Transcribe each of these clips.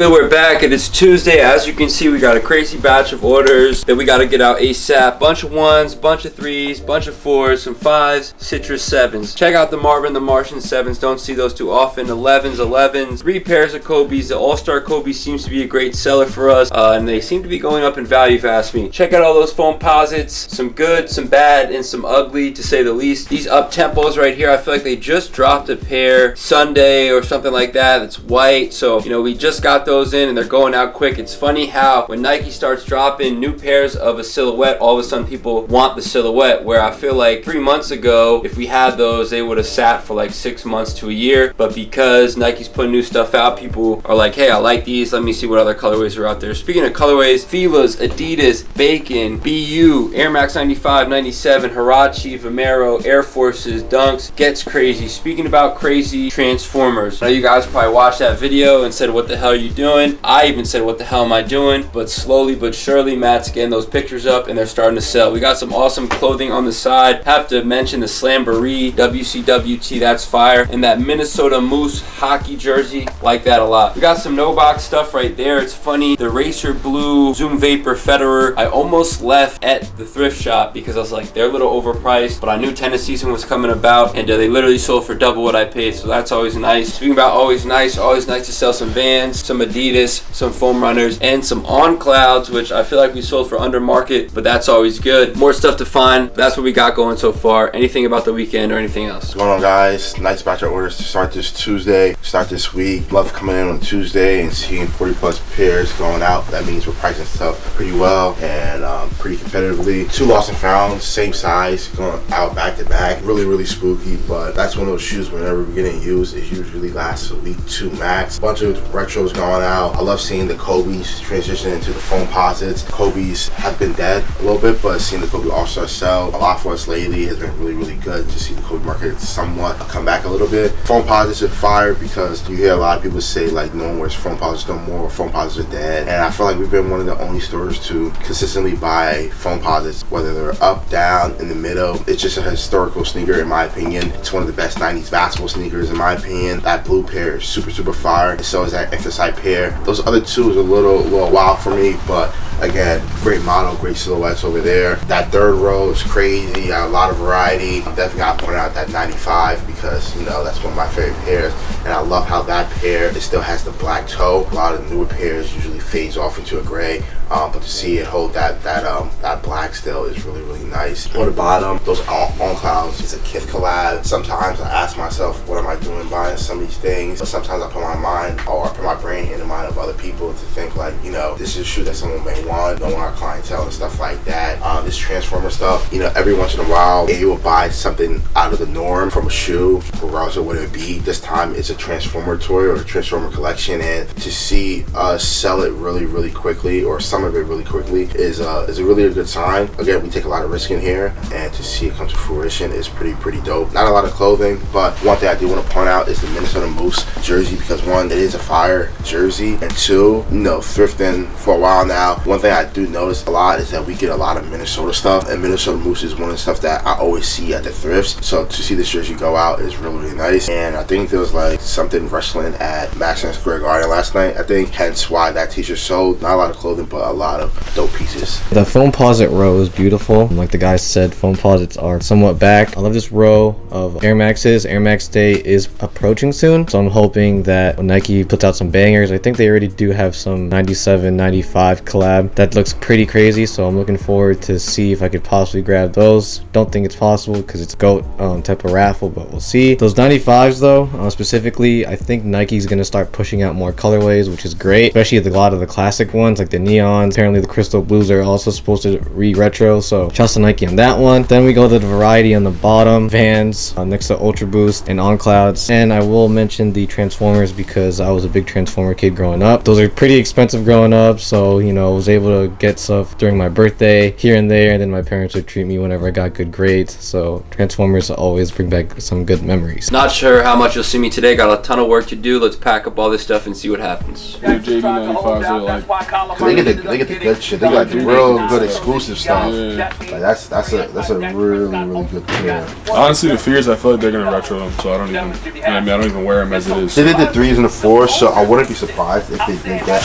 And we're back and it's Tuesday. As you can see, we got a crazy batch of orders that we got to get out ASAP. Bunch of 1s, bunch of 3s, bunch of 4s, some 5s, citrus 7s. Check out the Marvin, the Martian 7s. Don't see those too often. 11s, 3 pairs of Kobe's. The All-Star Kobe seems to be a great seller for us, and they seem to be going up in value if you ask me. Check out all those foam posits. Some good, some bad, and some ugly to say the least. These up tempos right here, I feel like they just dropped a pair Sunday or something like that. It's white, so you know we just got those in and they're going out quick. It's funny how when Nike starts dropping new pairs of a silhouette, all of a sudden people want the silhouette, where I feel like 3 months ago, if we had those, they would have sat for like 6 months to a year. But because Nike's putting new stuff out, people are like, hey, I like these, let me see what other colorways are out there. Speaking of colorways, Fila's, Adidas, Bacon, BU, Air Max 95, 97, Huarache, Vomero, Air Forces, Dunks, gets crazy. Speaking about crazy, Transformers. I know you guys probably watched that video and said, what the hell are you doing? I even said, what the hell am I doing? But slowly but surely, Matt's getting those pictures up and they're starting to sell. We got some awesome clothing on the side. Have to mention the Slamboree WCWT, that's fire. And that Minnesota Moose hockey jersey, like that a lot. We got some no box stuff right there. It's funny, the Racer Blue Zoom Vapor Federer, I almost left at the thrift shop because I was like, they're a little overpriced, but I knew tennis season was coming about and they literally sold for double what I paid, so that's always nice. Speaking about always nice to sell some Vans, some Adidas, some foam runners, and some On Clouds, which I feel like we sold for under market, but that's always good. More stuff to find. That's what we got going so far. Anything about the weekend or anything else? What's going on, guys? Nice batch of orders to start this Tuesday, start this week. Love coming in on Tuesday and seeing 40 plus pairs going out. That means we're pricing stuff pretty well and pretty competitively. 2 lost and found, same size, going out back to back. Really spooky, but that's one of those shoes whenever we're getting used, it usually lasts a week, 2 max. Bunch of retros going out. I love seeing the Kobe's transition into the foam posits. Kobe's have been dead a little bit, but seeing the Kobe All-Star sell a lot for us lately has been really good to see the Kobe market somewhat come back a little bit. Foam posits are fire because you hear a lot of people say like no one wears foam posits no more, foam posits are dead, and I feel like we've been one of the only stores to consistently buy foam posits, whether they're up, down, in the middle. It's just a historical sneaker in my opinion. It's one of the best 90s basketball sneakers in my opinion. That blue pair is super fire, and so is that Exercise pair. Those other two is a little wild for me, but again, great model, great silhouettes over there. That third row is crazy, got a lot of variety. I'm definitely gotta point out that 95 because you know that's one of my favorite pairs, and I love how that pair, it still has the black toe. A lot of the newer pairs usually fades off into a gray, but to see it hold that black still is really nice. On the bottom, those on clouds, it's a Kith collab. Sometimes I ask myself, what am I doing buying some of these things? But sometimes I put my mind, or I put my brain in the mind of other people to think like, you know, this is a shoe that someone may want, knowing our clientele and stuff like that. This Transformer stuff, you know, every once in a while, you will buy something out of the norm from a shoe, regardless of what it be. This time it's a Transformer toy or a Transformer collection, and to see us sell it really quickly, or some of it really quickly, is a really good sign. Again, we take a lot of risk in here, and to see it come to fruition is pretty dope. Not a lot of clothing, but one thing I do want to point out is the Minnesota Moose jersey, because one, it is a fire jersey, and two, you know, thrifting for a while now, one thing I do notice a lot is that we get a lot of Minnesota stuff, and Minnesota Moose is one of the stuff that I always see at the thrifts. So to see this jersey go out is really nice. And I think there was like something wrestling at Madison Square Garden last night, I think, hence why that t-shirt sold. Not a lot of clothing, but a lot of dope pieces. The foam posit row is beautiful. Like the guy said, foam posits are somewhat back. I love this row of Air Maxes. Air Max Day is approaching soon, so I'm hoping that when Nike puts out some bangers, I think they already do have some 97, 95 collab that looks pretty crazy, so I'm looking forward to see if I could possibly grab those. Don't think it's possible because it's GOAT type of raffle, but we'll see. Those 95s though, specifically, I think Nike's gonna start pushing out more colorways, which is great, especially a lot of the classic ones like the neons. Apparently the crystal blues are also supposed to re-retro, so trust to Nike on that one. Then we go to the variety on the bottom, Vans next to Ultra Boost and On Clouds. And I will mention the Transformers because I was a big Transformer kid growing up. Those are pretty expensive growing up, so you know, I was able to get stuff during my birthday here and there, and then my parents would treat me whenever I got good grades. So Transformers always bring back some good memories. Not sure how much you'll see me today. Got a ton of work to do. Let's pack up all this stuff and see what happens. The JV95s are like, they get the good shit. They got the real good exclusive stuff. Yeah. Like that's a really good pair. Honestly, the fears, I feel like they're gonna retro them, so I don't even wear them as it is. They did the 3s and the 4s, so I wouldn't be surprised if they did get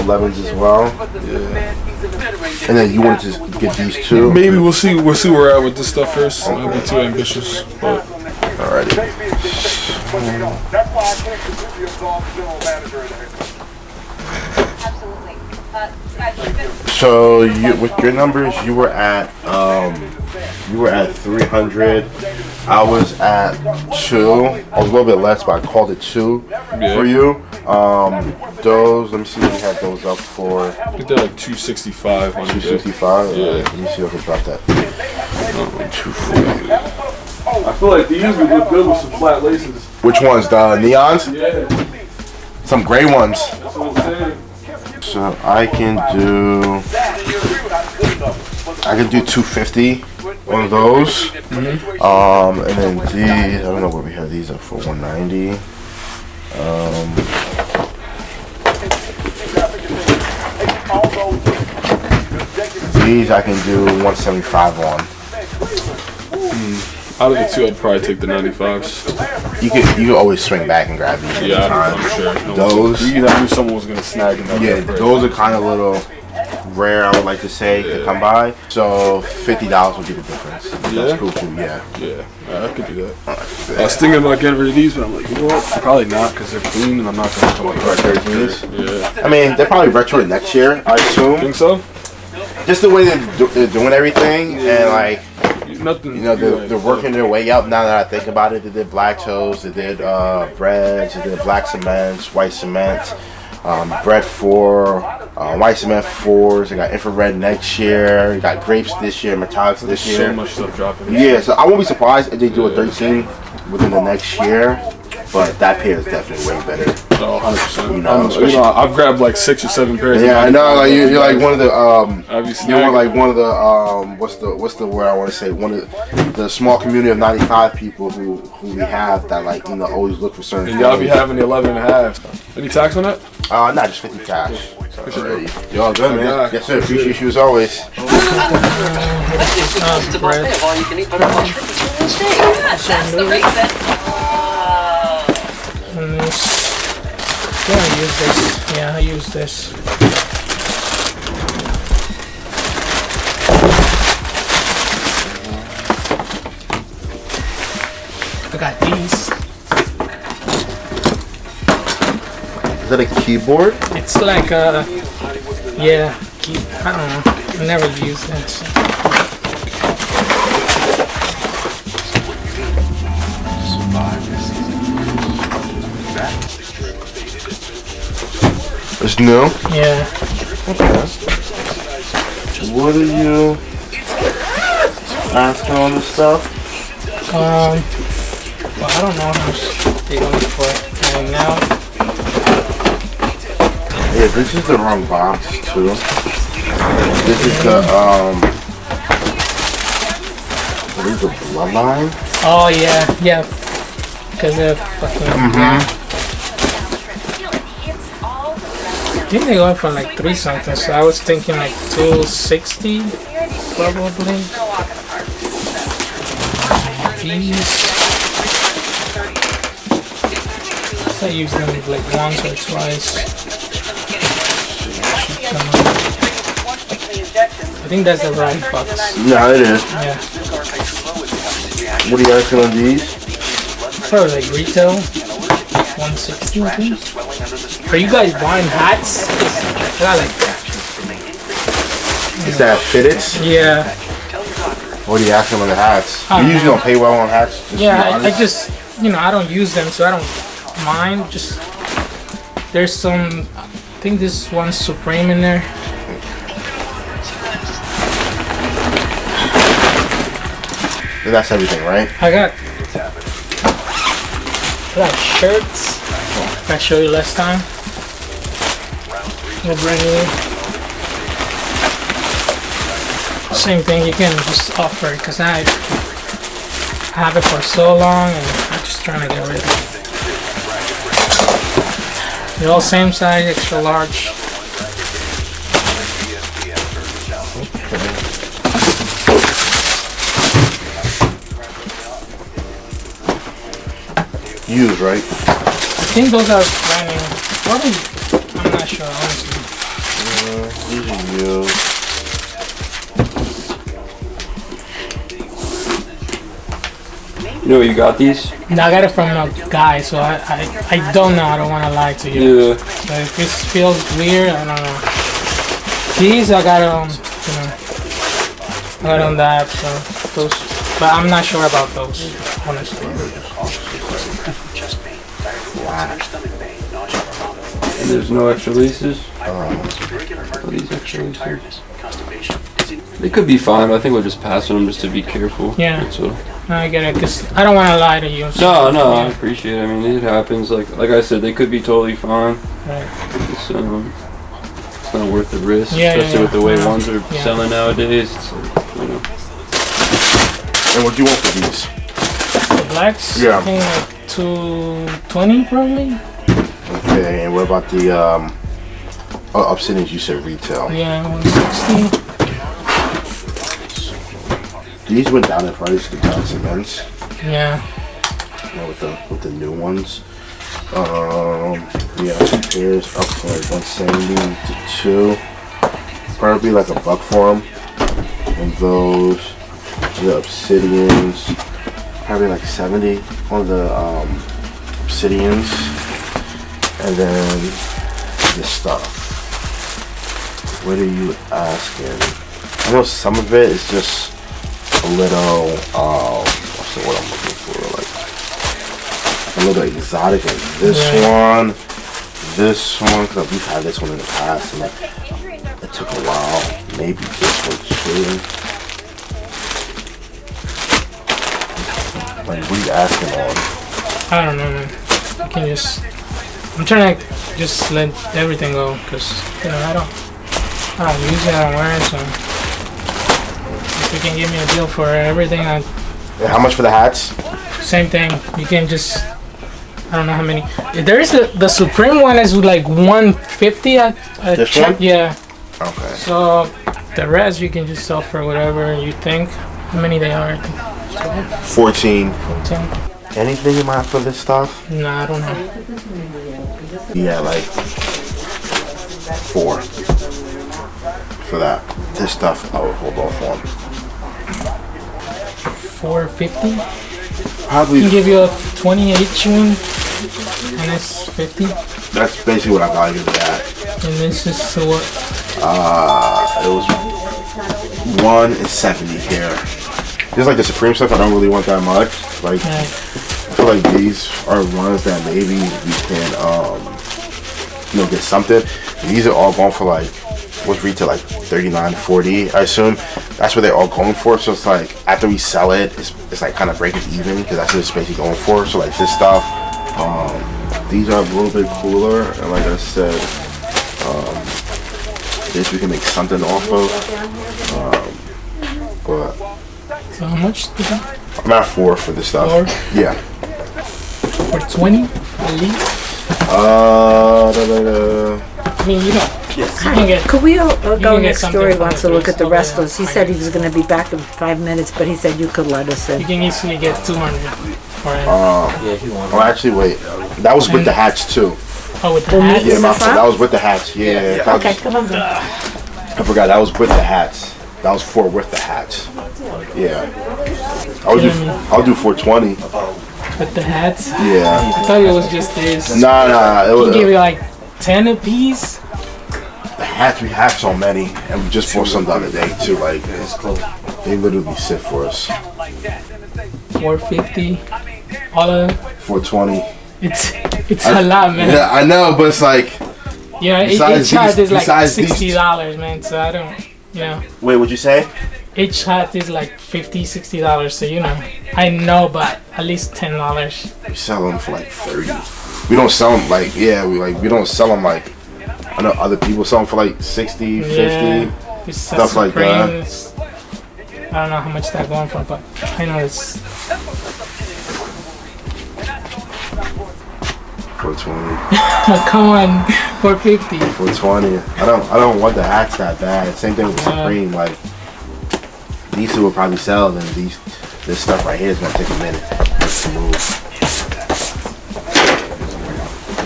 11s as well. Yeah. And then you wanted to get these two. Maybe we'll see. We'll see where we're at with this stuff first. Okay. I'll be too ambitious. But alrighty. That's why I can't consider yourself general manager in there. So with your numbers, you were at 300. I was at 2. I was a little bit less, but I called it 2 for you. Those, let me see what we had those up for. I think they're like 265. 265. Yeah. Let me see if I can drop that. 240. I feel like these would look good with some flat laces. Which ones? The neons? Yeah. Some gray ones. That's what I'm saying. So I can do 250 on those. And then these, I don't know what we have these up for, 190. These I can do 175 on. Out of the two, I'd probably take the 95s. You can always swing back and grab these. Yeah, I'm sure. Those. I knew someone was gonna snag them. Yeah, those are kind of little rare, I would like to say, to come by. So $50 would be the difference. Yeah. That's cool too. Yeah. Yeah, I could do that. I was thinking about getting rid of these, but I'm like, you know what? Probably not, because they're clean, and I'm not gonna come like These. Yeah. I mean, they're probably retro next year, I assume. Think so? Just the way they're doing everything, and like, Nothing. you know, they're working their way up. Now that I think about it, they did black toes, they did breads, they did black cements, white cements, bread 4, white cement 4s. They got infrared next year. You got grapes this year, metallics this There's year. so much stuff dropping. Yeah, so I won't be surprised if they do a 13 within the next year. But that pair is definitely way better. Oh, 100%. You know, I've grabbed like 6 or 7 pairs. Yeah, I know. Like you're like one of the You're like one of the what's the word I want to say? One of the small community of 95 people who we have that like always look for certain. And y'all be having the 11 and a half. Any tax on that? Not just 50 cash. Already. Y'all good, man? Yes, sir. Appreciate you as always. Yeah, I use this. Yeah, I use this. I got these. Is that a keyboard? It's like a, yeah, I don't know. I never used that. So. It's new? Yeah. Okay. What are you asking on this stuff? Well, I don't know how much they're going for right now. Yeah, this is the wrong box too. This is the what is the bloodline? Oh yeah, yeah. Because they're fucking. I think they're going for like 3 something, so I was thinking like 260 probably. These. I use them like once or twice. I think that's the right box. No, it is. Yeah. What are you asking on these? Probably like retail 160 I think. Are you guys buying hats? I like that. Is that fitted? Yeah. What are you asking on the hats? Oh, You usually don't pay well on hats. Just Yeah, to be I honest. just, I don't use them, so I don't mind. Just, there's some, I think this one's Supreme in there. And that's everything, right? I got shirts. I showed you last time. They're brand new. Same thing, you can just offer it because I have it for so long and I'm just trying to get rid of it. They're all same size, extra large. used, right? I think those are brand new. Probably, I'm not sure, honestly. These are used. You know where you got these? No, I got it from a guy, so I don't know. I don't want to lie to you. Yeah. So if it feels weird, I don't know. These I got on, I got on the app, so those. But I'm not sure about those, honestly. And there's no extra laces? These extra laces? They could be fine, but I think we're just passing them just to be careful. Yeah. That's all. I get it, because I don't want to lie to you. No, I appreciate it. I mean, it happens. Like I said, they could be totally fine. Right. It's not worth the risk, especially with the way ones are selling nowadays. It's like, you know. And what do you want for these? The blacks? Yeah. I think like 220 probably. Okay, and what about the Obsidians? You said retail. Yeah, 160. These went down in price, the Johnson Men's. Yeah. With the new ones. Yeah, pairs up to like 170 to 2. Probably like $1 for them. And those, the Obsidians, probably like 70 on the Obsidians. And then this stuff. What are you asking? I know some of it is just a little, what's the word I'm looking for? Like a little exotic, like this one, because we've had this one in the past, and it took a while. Maybe this one too. Like, what are you asking on? I don't know, man. I can just. I'm trying to just let everything go, because you know I don't use it, I don't wear it, so if you can give me a deal for everything, And how much for the hats? same thing. You can just. I don't know how many. There is the Supreme one is like 150 at This check. one? Yeah. Okay. So the rest you can just sell for whatever you think. How many they are? I think 14. 14. Anything in mind for this stuff? No, I don't know. Yeah, like 4 for that. This stuff I would hold off on. 450. Probably. I can give you a 28 one, and it's 50. That's basically what I valued it at. And this is what? It was 170 here. Just like the Supreme stuff, I don't really want that much. Like, I feel like these are ones that maybe we can, get something. These are all going for like, what's retail, like 39, 40, I assume. That's what they're all going for. So it's like, after we sell it, it's like kind of break it even, because that's what it's basically going for. So like this stuff, these are a little bit cooler, and like I said, this we can make something off of. But So how much did that? I'm at 4 for this stuff. 4? Yeah. For 20 at least? I mean, you don't. You can get. Could we go get next something door? He from wants the to look at the thrift rest of store those. He said he was going to be back in 5 minutes, but he said you could let us You in. can easily get 200 for it. Oh, actually, wait. That was with the hats too. Oh, with the hats? Yeah, Is my this fault. on? That was with the hats. Yeah. Okay, come on. I forgot. That was with the hats. That was 4 with the hats. Yeah. I'll do 420. With the hats? Yeah. I thought it was just this. Nah. It You was, give you like 10 a piece? the hats, we have so many, and we just bought some the other day too. Like, they literally sit for us. 450. All of them. 420. It's a lot, man. Yeah, I know, but it's like. Yeah, Besides each hat these- is like besides these- $60, man. So I don't, Wait, what'd you say? each hat is like $50, $60. So I know, but at least $10. We sell them for like 30. We don't sell them like we don't sell them like I know other people sell them for like 60, 50. Yeah, it's stuff like that. Supremes. I don't know how much they're going for, but I know it's 420. come on, 450. 420. I don't want the hats that bad. Same thing with the Supreme. Like these two will probably sell, and this stuff right here is gonna take a minute to move.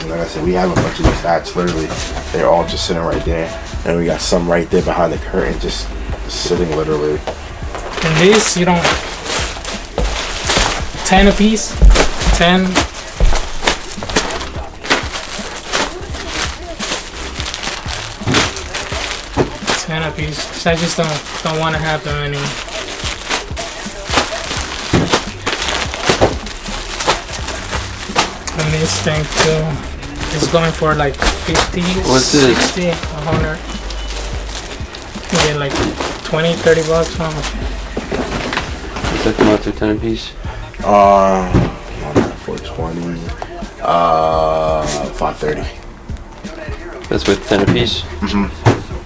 Like I said, we have a bunch of these hats. Literally, they're all just sitting right there, and we got some right there behind the curtain, just sitting literally. And this, you don't. 10 a piece. 10. A piece. So I just don't want to have them anymore. And this thing too is going for like 50, What's 60, 100. You get like 20, 30 bucks from it. Does that come out to 10 a piece? 420. 530. That's with 10 a piece? Mm-hmm.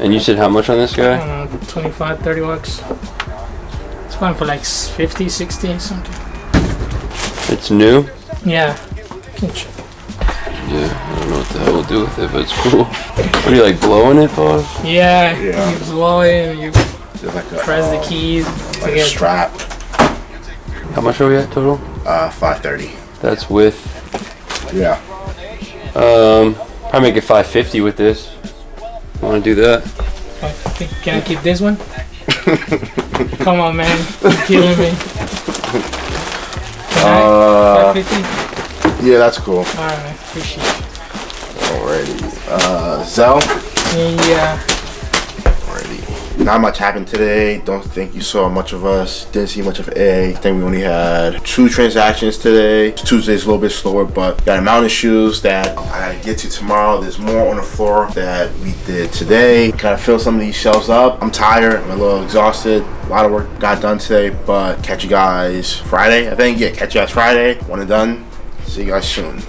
And you said how much on this guy? I don't know, 25, 30 bucks. It's going for like 50, 60 something. It's new? Yeah. Yeah, I don't know what the hell we'll do with it, but it's cool. What are you like blowing it, boss? Yeah, Yeah. you blow it and you Like press the keys like to a get strap. How much are we at total? 530. That's with, Yeah. probably make it 550 with this. Want to do that? Can I keep this one? Come on, man. You're killing me. Can I? 550? Yeah, that's cool. Alright, appreciate it. Alrighty. Zell? Yeah. Alrighty. Not much happened today. Don't think you saw much of us. Didn't see much of A. I think we only had 2 transactions today. Tuesday's a little bit slower, but got a mountain shoes that I gotta get to tomorrow. There's more on the floor that we did today. Kind of fill some of these shelves up. I'm tired. I'm a little exhausted. A lot of work got done today, but catch you guys Friday, I think. Yeah, catch you guys Friday. One and done. See you guys soon.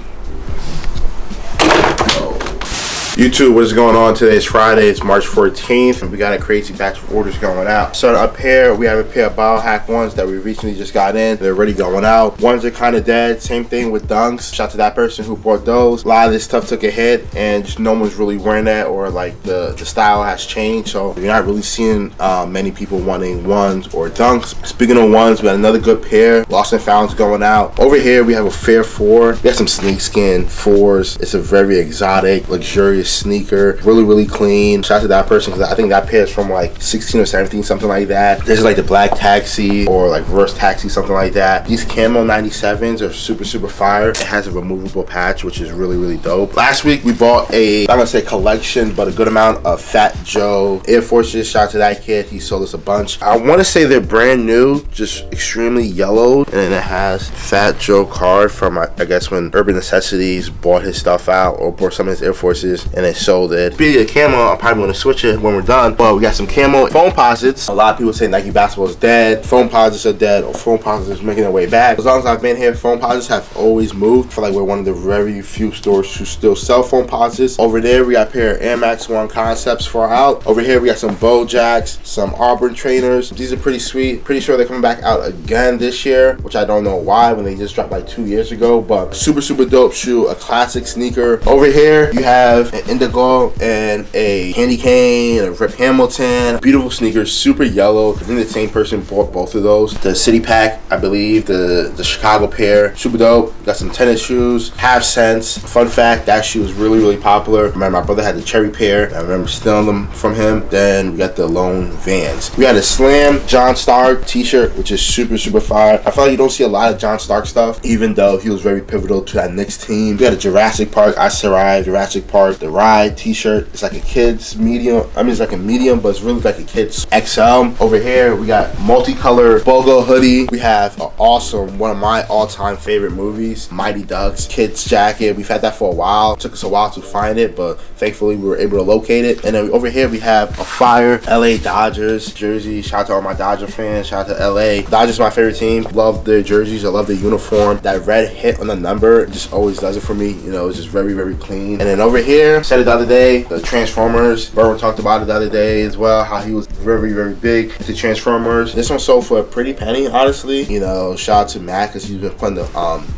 YouTube, what's going on? Today is Friday, it's March 14th, and we got a crazy batch of orders going out. So up here, we have a pair of biohack ones that we recently just got in. They're already going out. Ones are kind of dead. Same thing with dunks. Shout out to that person who bought those. A lot of this stuff took a hit, and just no one's really wearing that, or like the style has changed. So you're not really seeing many people wanting ones or dunks. Speaking of ones, we got another good pair. Lost and Found's going out. Over here, we have a Fair 4. We got some snakeskin 4s. It's a very exotic, luxurious sneaker, really clean. Shout out to that person, because I think that pair is from like 16 or 17, something like that. This is like the black taxi or like reverse taxi, something like that. These camo 97s are super fire. It has a removable patch, which is really dope. Last week we bought a, I'm gonna say collection, but a good amount of Fat Joe Air Forces. Shout out to that kid, he sold us a bunch. I want to say they're brand new, just extremely yellowed, and then it has Fat Joe card from I guess when Urban Necessities bought his stuff out or bought some of his Air Forces, and they sold it. Speaking of camo, I'm probably going to switch it when we're done, but we got some camo foam posits. A lot of people say Nike basketball is dead, foam posits are dead, or foam posits are making their way back. As long as I've been here, foam posits have always moved. I feel like we're one of the very few stores who still sell foam posits. Over there, we got a pair of Air Max 1 concepts for out. Over here, we got some Bo Jacks, some Auburn trainers. These are pretty sweet. Pretty sure they're coming back out again this year, which I don't know why when they just dropped like 2 years ago, but super dope shoe, a classic sneaker. Over here, you have an Indigo and a Candy Cane, a Rip Hamilton. Beautiful sneakers, super yellow. I think the same person bought both of those. The City Pack, I believe, the Chicago pair, super dope. Got some tennis shoes, half cents. Fun fact, that shoe was really popular. Remember, my brother had the cherry pair. I remember stealing them from him. Then we got the Lone Vans. We got a Slam John Stark t-shirt, which is super fire. I feel like you don't see a lot of John Stark stuff, even though he was very pivotal to that Knicks team. We got a Jurassic Park, I Survived, Jurassic Park, The Ride t-shirt. It's like a kid's medium. I mean, it's like a medium, but it's really like a kid's XL. Over here, we got multicolor BOGO hoodie. We have an awesome, one of my all-time favorite movies, Mighty Ducks kids jacket. We've had that for a while. It took us a while to find it, but thankfully we were able to locate it. And then over here, we have a fire LA Dodgers jersey. Shout out to all my Dodger fans. Shout out to LA. Dodgers my favorite team. Love their jerseys. I love their uniform. That red hit on the number just always does it for me. You know, it's just very clean. And then over here, said it the other day, the Transformers. Burrow talked about it the other day as well, how he was very, very big into Transformers. This one sold for a pretty penny, honestly. You know, shout out to Matt because he's been putting the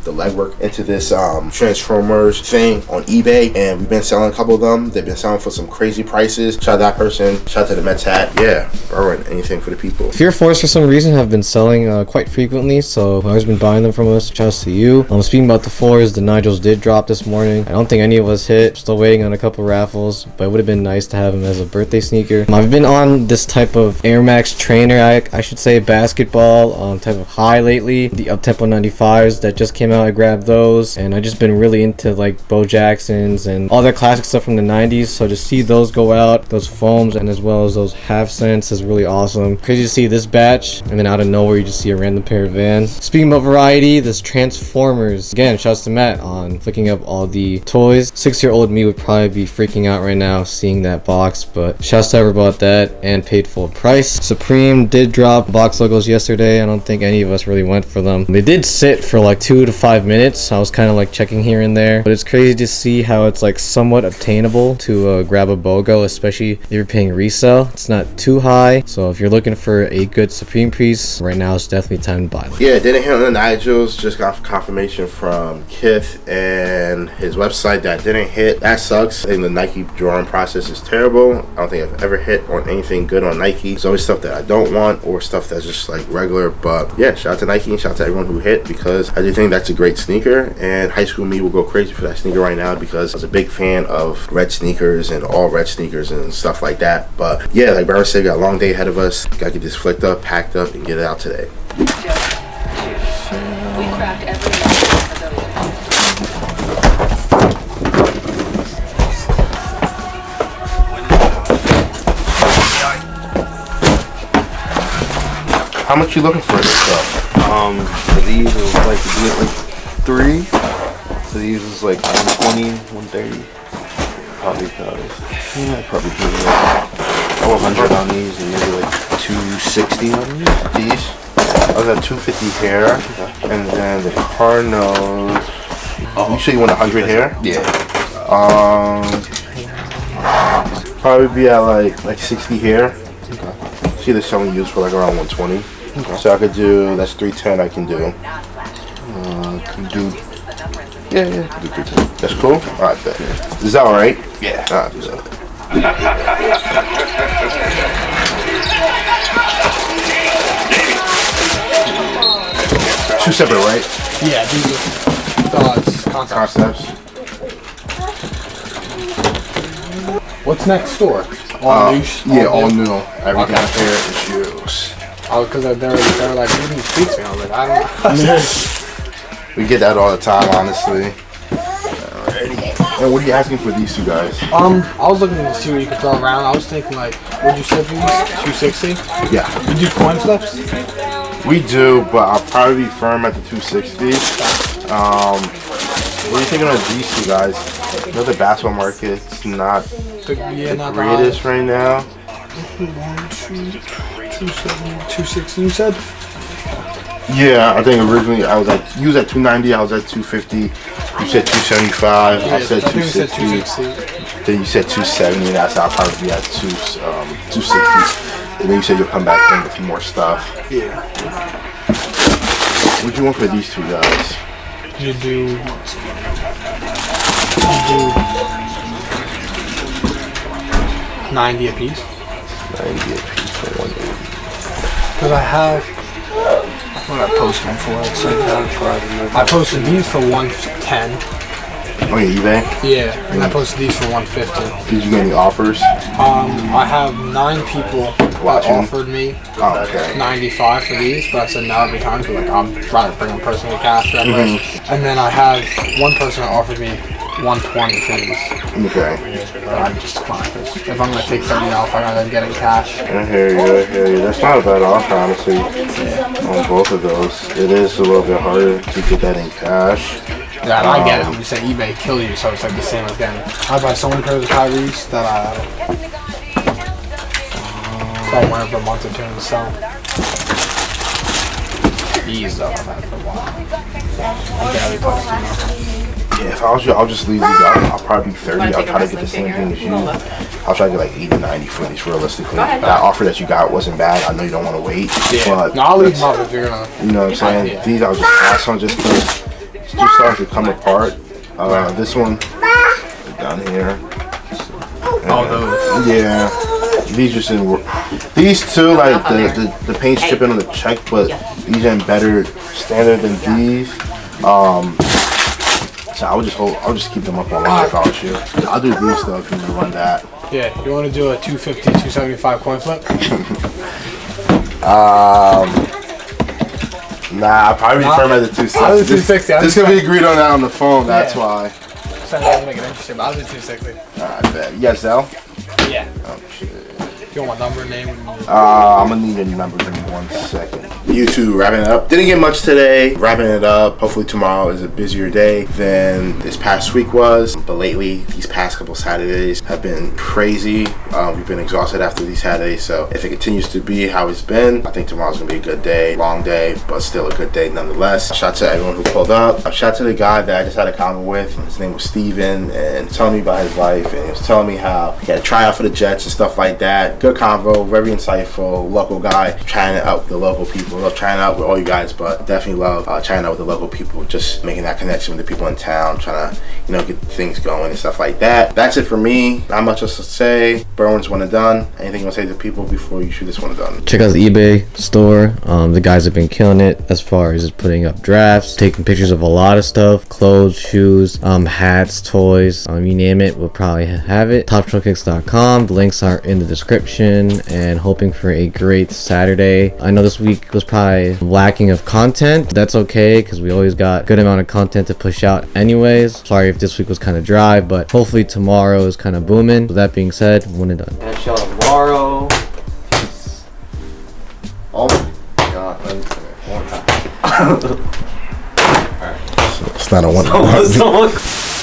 legwork into this Transformers thing on eBay, and we've been selling a couple of them. They've been selling for some crazy prices. Shout out to that person. Shout out to the Mets hat. Yeah, Erwin, anything for the people. Fear Force for some reason have been selling quite frequently, so whoever's been buying them from us, shouts to you. Speaking about the fours, the Nigels did drop this morning. I don't think any of us hit. Still waiting on a couple raffles, but it would have been nice to have him as a birthday sneaker. I've been on this type of Air Max trainer, I should say basketball type of high lately. The up-tempo 95s that just came out, I grabbed those, and I just been really into like Bo Jacksons and all that classic stuff from the 90s. So to see those go out, those foams, and as well as those half cents is really awesome. Crazy to see this batch, and then out of nowhere you just see a random pair of Vans. Speaking about variety, this Transformers, again, shouts to Matt on flicking up all the toys. 6-year-old me would probably be freaking out right now seeing that box, but shouts to whoever bought that and paid full price. Supreme did drop box logos yesterday. I don't think any of us really went for them. They did sit for like 2 to 5 minutes. I was kind of like checking here and there, but it's crazy to see how it's like somewhat obtainable to grab a BOGO, especially if you're paying resale. It's not too high, so if you're looking for a good Supreme piece, right now it's definitely time to buy them. Yeah, didn't hit on the Nigels. Just got confirmation from Kith and his website that didn't hit. That sucks. I think the Nike drawing process is terrible. I don't think I've ever hit on anything good on Nike. It's always stuff that I don't want or stuff that's just like regular. But yeah, shout out to Nike and shout out to everyone who hit, because I do think that's a great sneaker, and high school me will go crazy for that sneaker right now because I was a big fan of red sneakers and all red sneakers and stuff like that. But yeah, like Baron said, we got a long day ahead of us. Gotta get this flicked up, packed up, and get it out today. We cracked every How much you looking for this stuff? For these it was like to get like 3. For these it was like 120, 130. Probably do like 100 on these and maybe like 260 on these. These? I was at 250 here, and then the Carnos. You say you want 100 here? Yeah. Probably be at like 60 here. See, they're selling used for like around 120. So I could do, that's 310 I can do. Can do. Yeah, can do 310. That's cool? Alright, bet. Is that alright? Yeah. Alright, two separate, right? Yeah, these are Concepts. What's next store? All new? Yeah, all new. Everything out there is shoes. Oh, because they were like, who do these tweets me? I was like, I don't know. We get that all the time, honestly. Alrighty. And what are you asking for these two guys? I was looking to see what you could throw around. I was thinking like, what'd you say for these? 260? Yeah. You do coin flips? We do, but I'll probably be firm at the 260. What are you thinking of these two guys? You know, the basketball market's not the greatest right now. 260 you said? Yeah, I think originally you was at 290, I was at 250. You said 275, I said 260. Then you said 270, and that's how I'll probably be at 260. And then you said you'll come back in with more stuff. Yeah. What do you want for these two guys? You do 90 a piece. 90 a piece for 180. Because I have, what did I post them for? I posted these for 110. Oh yeah, eBay? Yeah, and I posted these for 150. Did you get any offers? I have 9 people that offered me 95 for these, but I said no every time, because like, I'm trying to bring them personally cash for that price. And then I have one person that offered me 120 for these. Okay. But I just declined, because if I'm going to take 30 off, I gotta get it in cash. I hear you. That's not a bad offer, honestly, on both of those. It is a little bit harder to get that in cash. Yeah, and I get it. You said eBay kill you, so it's like the same as getting. I buy so many pairs of Tyrese that I sell one for a month or two and sell. These though I've had for a while. I barely touched them. Yeah, if I was you, I'll just leave these out. I'll probably be 30. I'll try to get the same thing as you. I'll try to get like 80, 90 for these realistically. That offer that you got wasn't bad. I know you don't want to wait. Yeah. But No, I'll leave them out if you're gonna. you know what I'm saying? Yeah. These I'll just pass on just because just starting to come apart. This one down here. Oh, those. Yeah. These just didn't work. These two, like the paint's chipping on the check, but these ain't better standard than these. So I'll just keep them up on line if I was you. I'll do these though if you want to run that. Yeah, you want to do a 250, 275 coin flip? Nah, I'll probably be firm at the 260. I'll do 260. This gonna be agreed on that on the phone. That's why. So I'm make it interesting, but I'll do 260. Alright, bet. You got Zell? Yeah. Oh shit. You want my number, name? I'm gonna need a number. Give me 1 second. YouTube wrapping it up. Didn't get much today. Wrapping it up. Hopefully tomorrow is a busier day than this past week was. But lately, these past couple Saturdays have been crazy. We've been exhausted after these Saturdays. So if it continues to be how it's been, I think tomorrow's gonna be a good day. Long day, but still a good day nonetheless. Shout out to everyone who pulled up. Shout out to the guy that I just had a comment with. His name was Steven, and telling me about his life, and he was telling me how he had a tryout for the Jets and stuff like that. Good convo, very insightful, local guy, trying to out with the local people. Love trying out with all you guys, but definitely love trying out with the local people, just making that connection with the people in town, trying to, you know, get things going and stuff like that. That's it for me. Not much else to say. Berwin's one and done. Anything you want to say to people before you shoot this one and done? Check out the eBay store. The guys have been killing it as far as just putting up drafts, taking pictures of a lot of stuff, clothes, shoes, hats, toys, you name it, we'll probably have it. TopshelfKicks.com. The links are in the description, and hoping for a great Saturday. I know this week was probably lacking of content. That's okay, because we always got a good amount of content to push out anyways. Sorry if this week was kind of dry, but hopefully tomorrow is kind of booming. With that being said, one and done. Catch y'all tomorrow. Peace. Oh my god, let me say it one time. It's not a one.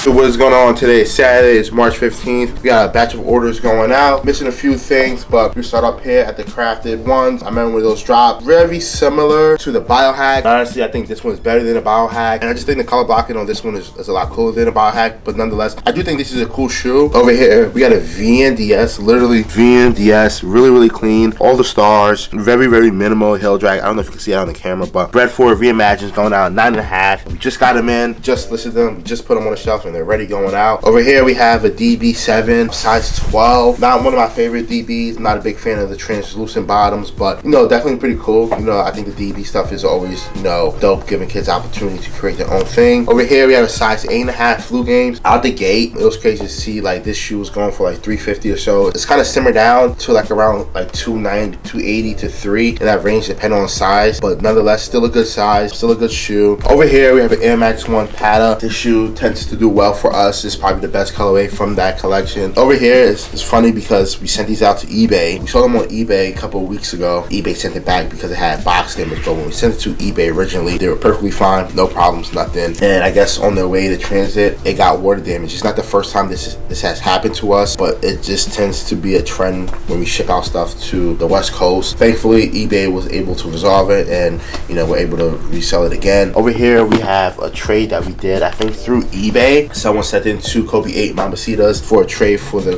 What is going on today? Saturday, it's March 15th. We got a batch of orders going out. Missing a few things, but we start up here at the crafted ones. I remember when those dropped. Very similar to the biohack. Honestly, I think this one is better than a biohack. And I just think the color blocking on this one is a lot cooler than a biohack. But nonetheless, I do think this is a cool shoe. Over here, we got a VNDS. Literally VNDS. Really, really clean. All the stars. Very, very minimal heel drag. I don't know if you can see it on the camera, but Bread 4 Reimagines going out 9.5. We just got them in. Just listed them. We just put them on the shelf, and they're ready going out. Over here we have a DB7 size 12. Not one of my favorite DBs. I'm not a big fan of the translucent bottoms, but you know, definitely pretty cool. You know, I think the DB stuff is always, you know, dope, giving kids opportunity to create their own thing. Over here we have a size 8.5 Flu Games. Out the gate, it was crazy to see like this shoe was going for like 350 or so. It's kind of simmered down to like around like 290, 280 to 3 in that range, depending on size, but nonetheless still a good size, still a good shoe. Over here we have an Air Max 1 Pata. This shoe tends to do well for us. It's probably the best colorway from that collection. Over here it's funny because we sent these out to eBay. We saw them on eBay a couple of weeks ago. eBay sent it back because it had box damage, but when we sent it to eBay originally, they were perfectly fine, no problems, nothing. And I guess on their way to transit, it got water damage. It's not the first time this has happened to us, but it just tends to be a trend when we ship out stuff to the West Coast. Thankfully, eBay was able to resolve it, and you know, we're able to resell it again. Over here we have a trade that we did, I think through eBay. Someone sent in 2 Kobe 8 Mambacitas for a trade for the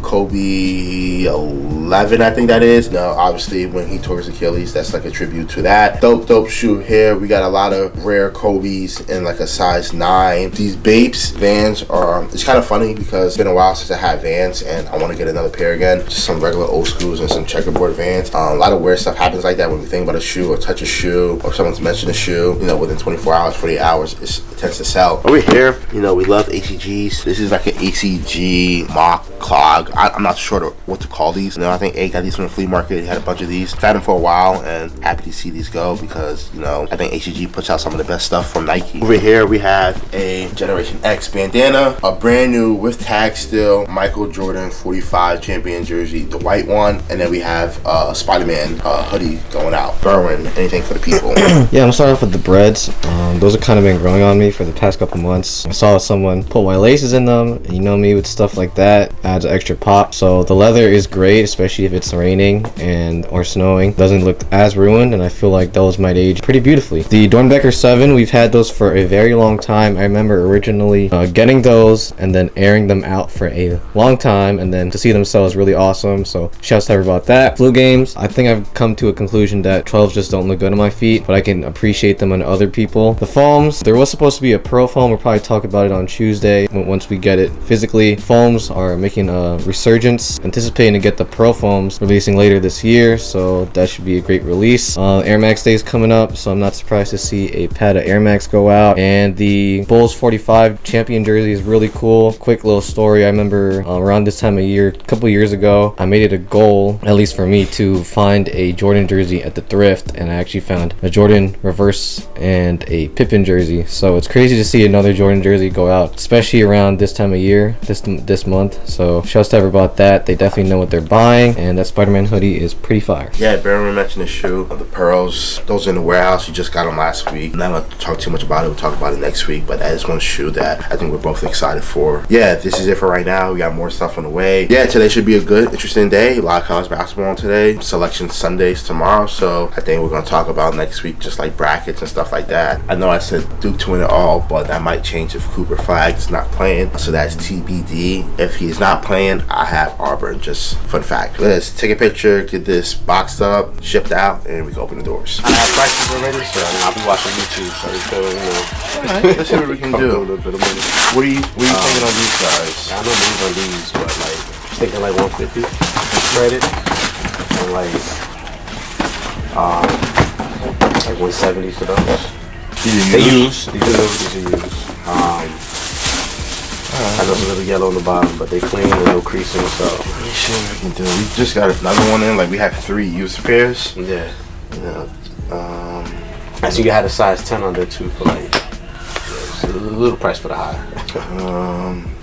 Kobe 11, I think that is. Now, obviously, when he tore his Achilles, that's like a tribute to that. Dope shoe here. We got a lot of rare Kobe's in like a size 9. These Bapes Vans are, it's kind of funny because it's been a while since I had Vans, and I want to get another pair again. Just some regular old schools and some checkerboard Vans. A lot of weird stuff happens like that when we think about a shoe or touch a shoe or someone's mentioned a shoe. You know, within 24 hours, 48 hours, it tends to sell. Over here, you know, we love ACGs. This is like an ACG mock clog. I'm not sure what to call these. You know, I think A got these from the flea market. He had a bunch of these. I've had them for a while, and happy to see these go because, you know, I think ACG puts out some of the best stuff from Nike. Over here, we have a Generation X bandana, a brand new with tag still Michael Jordan 45 champion jersey, the white one, and then we have a Spider-Man hoodie going out. Berwin, anything for the people? Yeah, I'm starting off with the breads. Those have kind of been growing on me for the past couple months. I saw some someone put white laces in them, and you know me with stuff like that, adds extra pop. So the leather is great, especially if it's raining and or snowing. Doesn't look as ruined, and I feel like those might age pretty beautifully. The Dornbecker 7, we've had those for a very long time. I remember originally getting those and then airing them out for a long time, and then to see them sell is really awesome. So shouts to her about that. Flu games, I think I've come to a conclusion that 12s just don't look good on my feet, but I can appreciate them on other people. The foams, there was supposed to be a pro foam. We'll probably talk about it on Tuesday once we get it physically. Foams are making a resurgence, anticipating to get the pro foams releasing later this year, so that should be a great release. Air Max Day is coming up, so I'm not surprised to see a pad of Air Max go out. And the Bulls 45 champion jersey is really cool. Quick little story, I remember around this time of year, a couple years ago, I made it a goal, at least for me, to find a Jordan jersey at the Thrift, and I actually found a Jordan reverse and a Pippen jersey. So it's crazy to see another Jordan jersey go out, especially around this time of year, this month. So shouts to everybody about that. They definitely know what they're buying, and that Spider-Man hoodie is pretty fire. Yeah, Baron mentioned the shoe, the pearls. Those in the warehouse. You just got them last week. I'm not gonna talk too much about it. We'll talk about it next week. But that is one shoe that I think we're both excited for. Yeah, this is it for right now. We got more stuff on the way. Yeah, today should be a good, interesting day. A lot of college basketball on today. Selection Sundays tomorrow. So I think we're gonna talk about next week, just like brackets and stuff like that. I know I said Duke to win it all, but that might change if Cooper Flag is not playing. So that's TBD. If he's not playing, I have Auburn. Just fun fact. Let's take a picture, get this boxed up, shipped out, and we can open the doors. I have prices already, so I'll be watching YouTube. So we feel, Alright, let's see what we can do. What are you thinking on these guys? I know moves on these, but like thinking like 150 credit and like 170 for those. These They use. These are used. I know it's a little yellow on the bottom, but they clean and no creasing, so. We just got another one in. Like, we have 3 used pairs. Yeah. You know, I see you had a size 10 on there too for like, it's a little price for the high.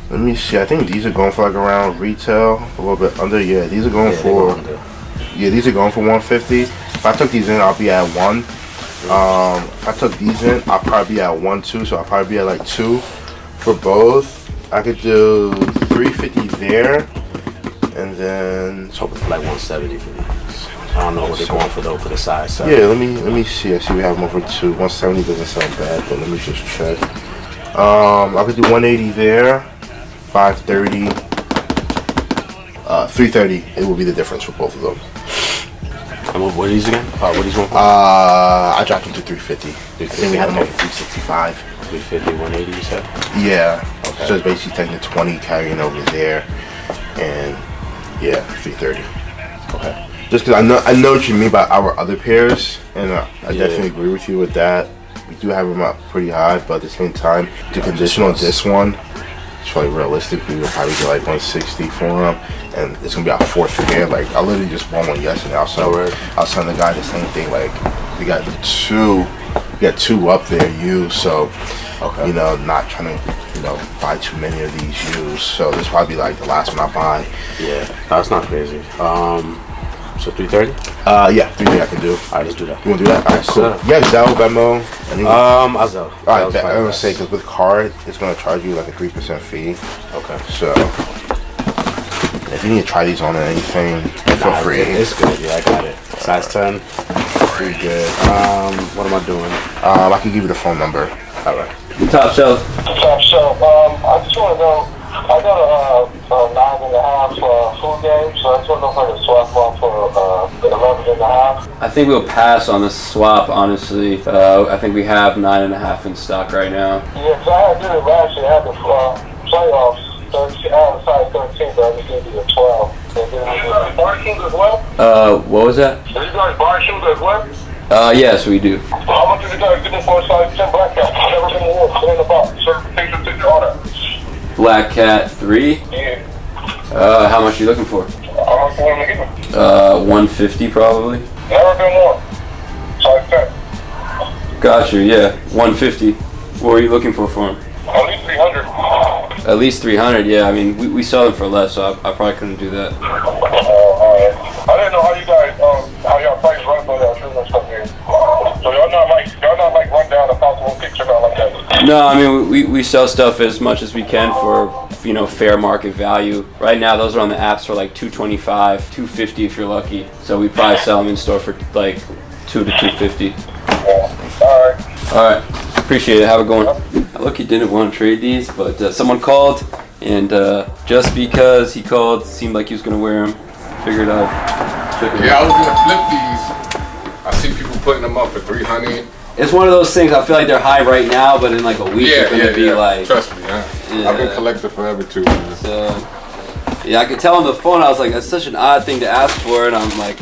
let me see. I think these are going for like around retail, a little bit under. Yeah, these are going for. Yeah, these are going for 150. If I took these in, I'll be at 1. If I took these in, I'll probably be at 1 too. So I'll probably be at like 2 for both. I could do 350 there, and then It's hoping for like 170 for these. I don't know what they're going for though for the size. So. yeah, let me see. I see we have them for 2. 170 doesn't sound bad, but let me just check. I could do 180 there, 530, 330. It will be the difference for both of them. And what are these again? What are these going for? I dropped them to 350. I think we had them over 365. 350, 180, you said? Yeah. Okay. So it's basically taking the 20 carrying over there, and yeah, 330. Okay. Just because I know what you mean by our other pairs, and I definitely agree with you with that. We do have them up pretty high, but at the same time, the condition on this one, it's probably realistic. We would probably get like 160 for them, and it's gonna be our 4th pair. Like I literally just bought one yesterday. I was telling the guy the same thing. Like we got 2 up there used, so you know, not trying to buy too many of these used. So this probably like the last one I buy. Yeah, that's not crazy. So 330? Yeah, 330 I can do. Alright, let's do that. You wanna do that? Alright, cool. Yeah, Zelle, Venmo. I'll Zelle. Alright, I was say because with card, it's gonna charge you like a 3% fee. Okay. So if you need to try these on or anything, feel free. It's good. Yeah, I got it. Size 10. Pretty good. What am I doing? I can give you the phone number. All right. Top Shelf. Top Shelf. I just want to know, I got a 9.5 full game, so I just want to know if I can swap one for 11.5. I think we'll pass on the swap, honestly. I think we have 9.5 in stock right now. Yeah, because I did it last year. I had the playoffs. I had a size 13, but I just gave you a 12. Do you guys bar shoes as well? What was that? Do you guys bar shoes as well? Yes, we do. How much did you guys give me for a size 10 black cat? Never been worn. Put in the box. Certification to order. Black Cat 3? Yeah. How much are you looking for? How much you want to give me? 150 probably. Never been worn. Size 10. Gotcha, yeah. 150. What were you looking for him? At least 300. At least 300, yeah. I mean, we sell them for less, so I probably couldn't do that. Alright. I didn't know how you guys, how y'all price run for that shoes and stuff here. So y'all not like run down the possible kicks or not like that. No, I mean we sell stuff as much as we can for, you know, fair market value. Right now those are on the apps for like $225, $250 if you're lucky. So we probably sell them in store for like $200 to $250. All right. Appreciate it. Have a good one. Look, he didn't want to trade these, but someone called, and just because he called, seemed like he was gonna wear them. Figured I'd check it out. Yeah, I was gonna flip these. I see people putting them up for $300. It's one of those things. I feel like they're high right now, but in like a week they're gonna be like. Trust me, I've been collecting forever too. Man. So, yeah, I could tell on the phone. I was like, that's such an odd thing to ask for, and I'm like,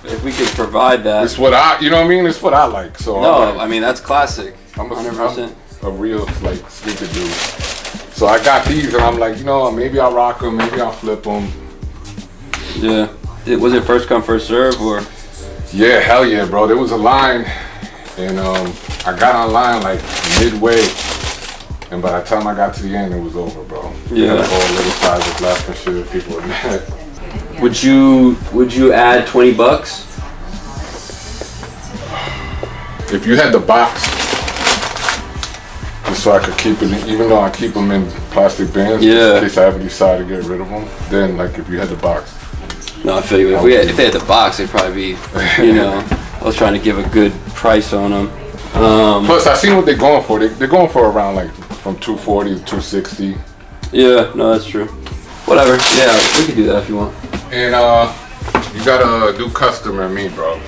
if we could provide that. It's what I, you know what I mean? It's what I like. So no, I mean that's classic. I'm 100%. a real like sneaker dude. So I got these, and I'm like, you know, maybe I'll rock them, maybe I'll flip them. Yeah. Was it first come first serve or? Yeah, hell yeah, bro. There was a line, and I got online like midway, and by the time I got to the end, it was over, bro. Yeah. All little sizes left and shit. People were mad. Would you add $20? If you had the box, just so I could keep it, even though I keep them in plastic bins, yeah, in case I ever decide to get rid of them, then like if you had the box. No, I feel you. If they had the box, they'd probably be, you know, I was trying to give a good price on them. Plus, I seen what they're going for. They're going for around like from 240 to 260. Yeah, no, that's true. Whatever. Yeah, we could do that if you want. And you gotta do customer me, bro.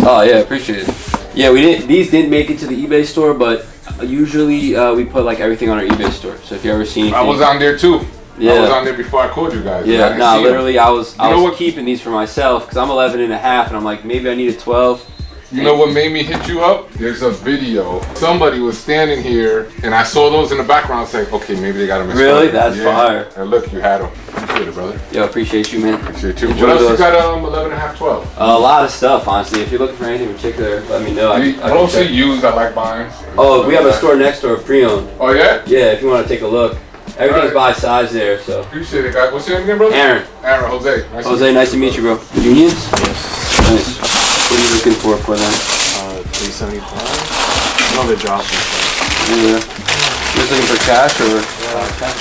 Oh yeah, appreciate it. Yeah, these didn't make it to the eBay store, but usually we put like everything on our eBay store. So if you ever see anything, I was on there too. Yeah. I was on there before I called you guys. Yeah, literally I was keeping these for myself because I'm 11 and a half, and I'm like, maybe I need a 12. You know what made me hit you up? There's a video. Somebody was standing here, and I saw those in the background saying, okay, maybe they got them in Really? stock. That's fire. And look, you had them. Appreciate it, brother. Yo, appreciate you, man. Appreciate you. What else you got 11 and a half, 12? A lot of stuff, honestly. If you're looking for anything in particular, let me know. Mostly used, I like buying. Oh, we have a store next door, pre-owned. Oh, yeah? Yeah, if you want to take a look. Everything's by size there, so. Appreciate it, guys. What's your name again, brother? Aaron. Aaron, Jose. Jose, nice to meet you, bro. Unions? Yes. Nice. What are you looking for them? 375. No, they're dropping. Yeah. You're just looking for cash or? Cash.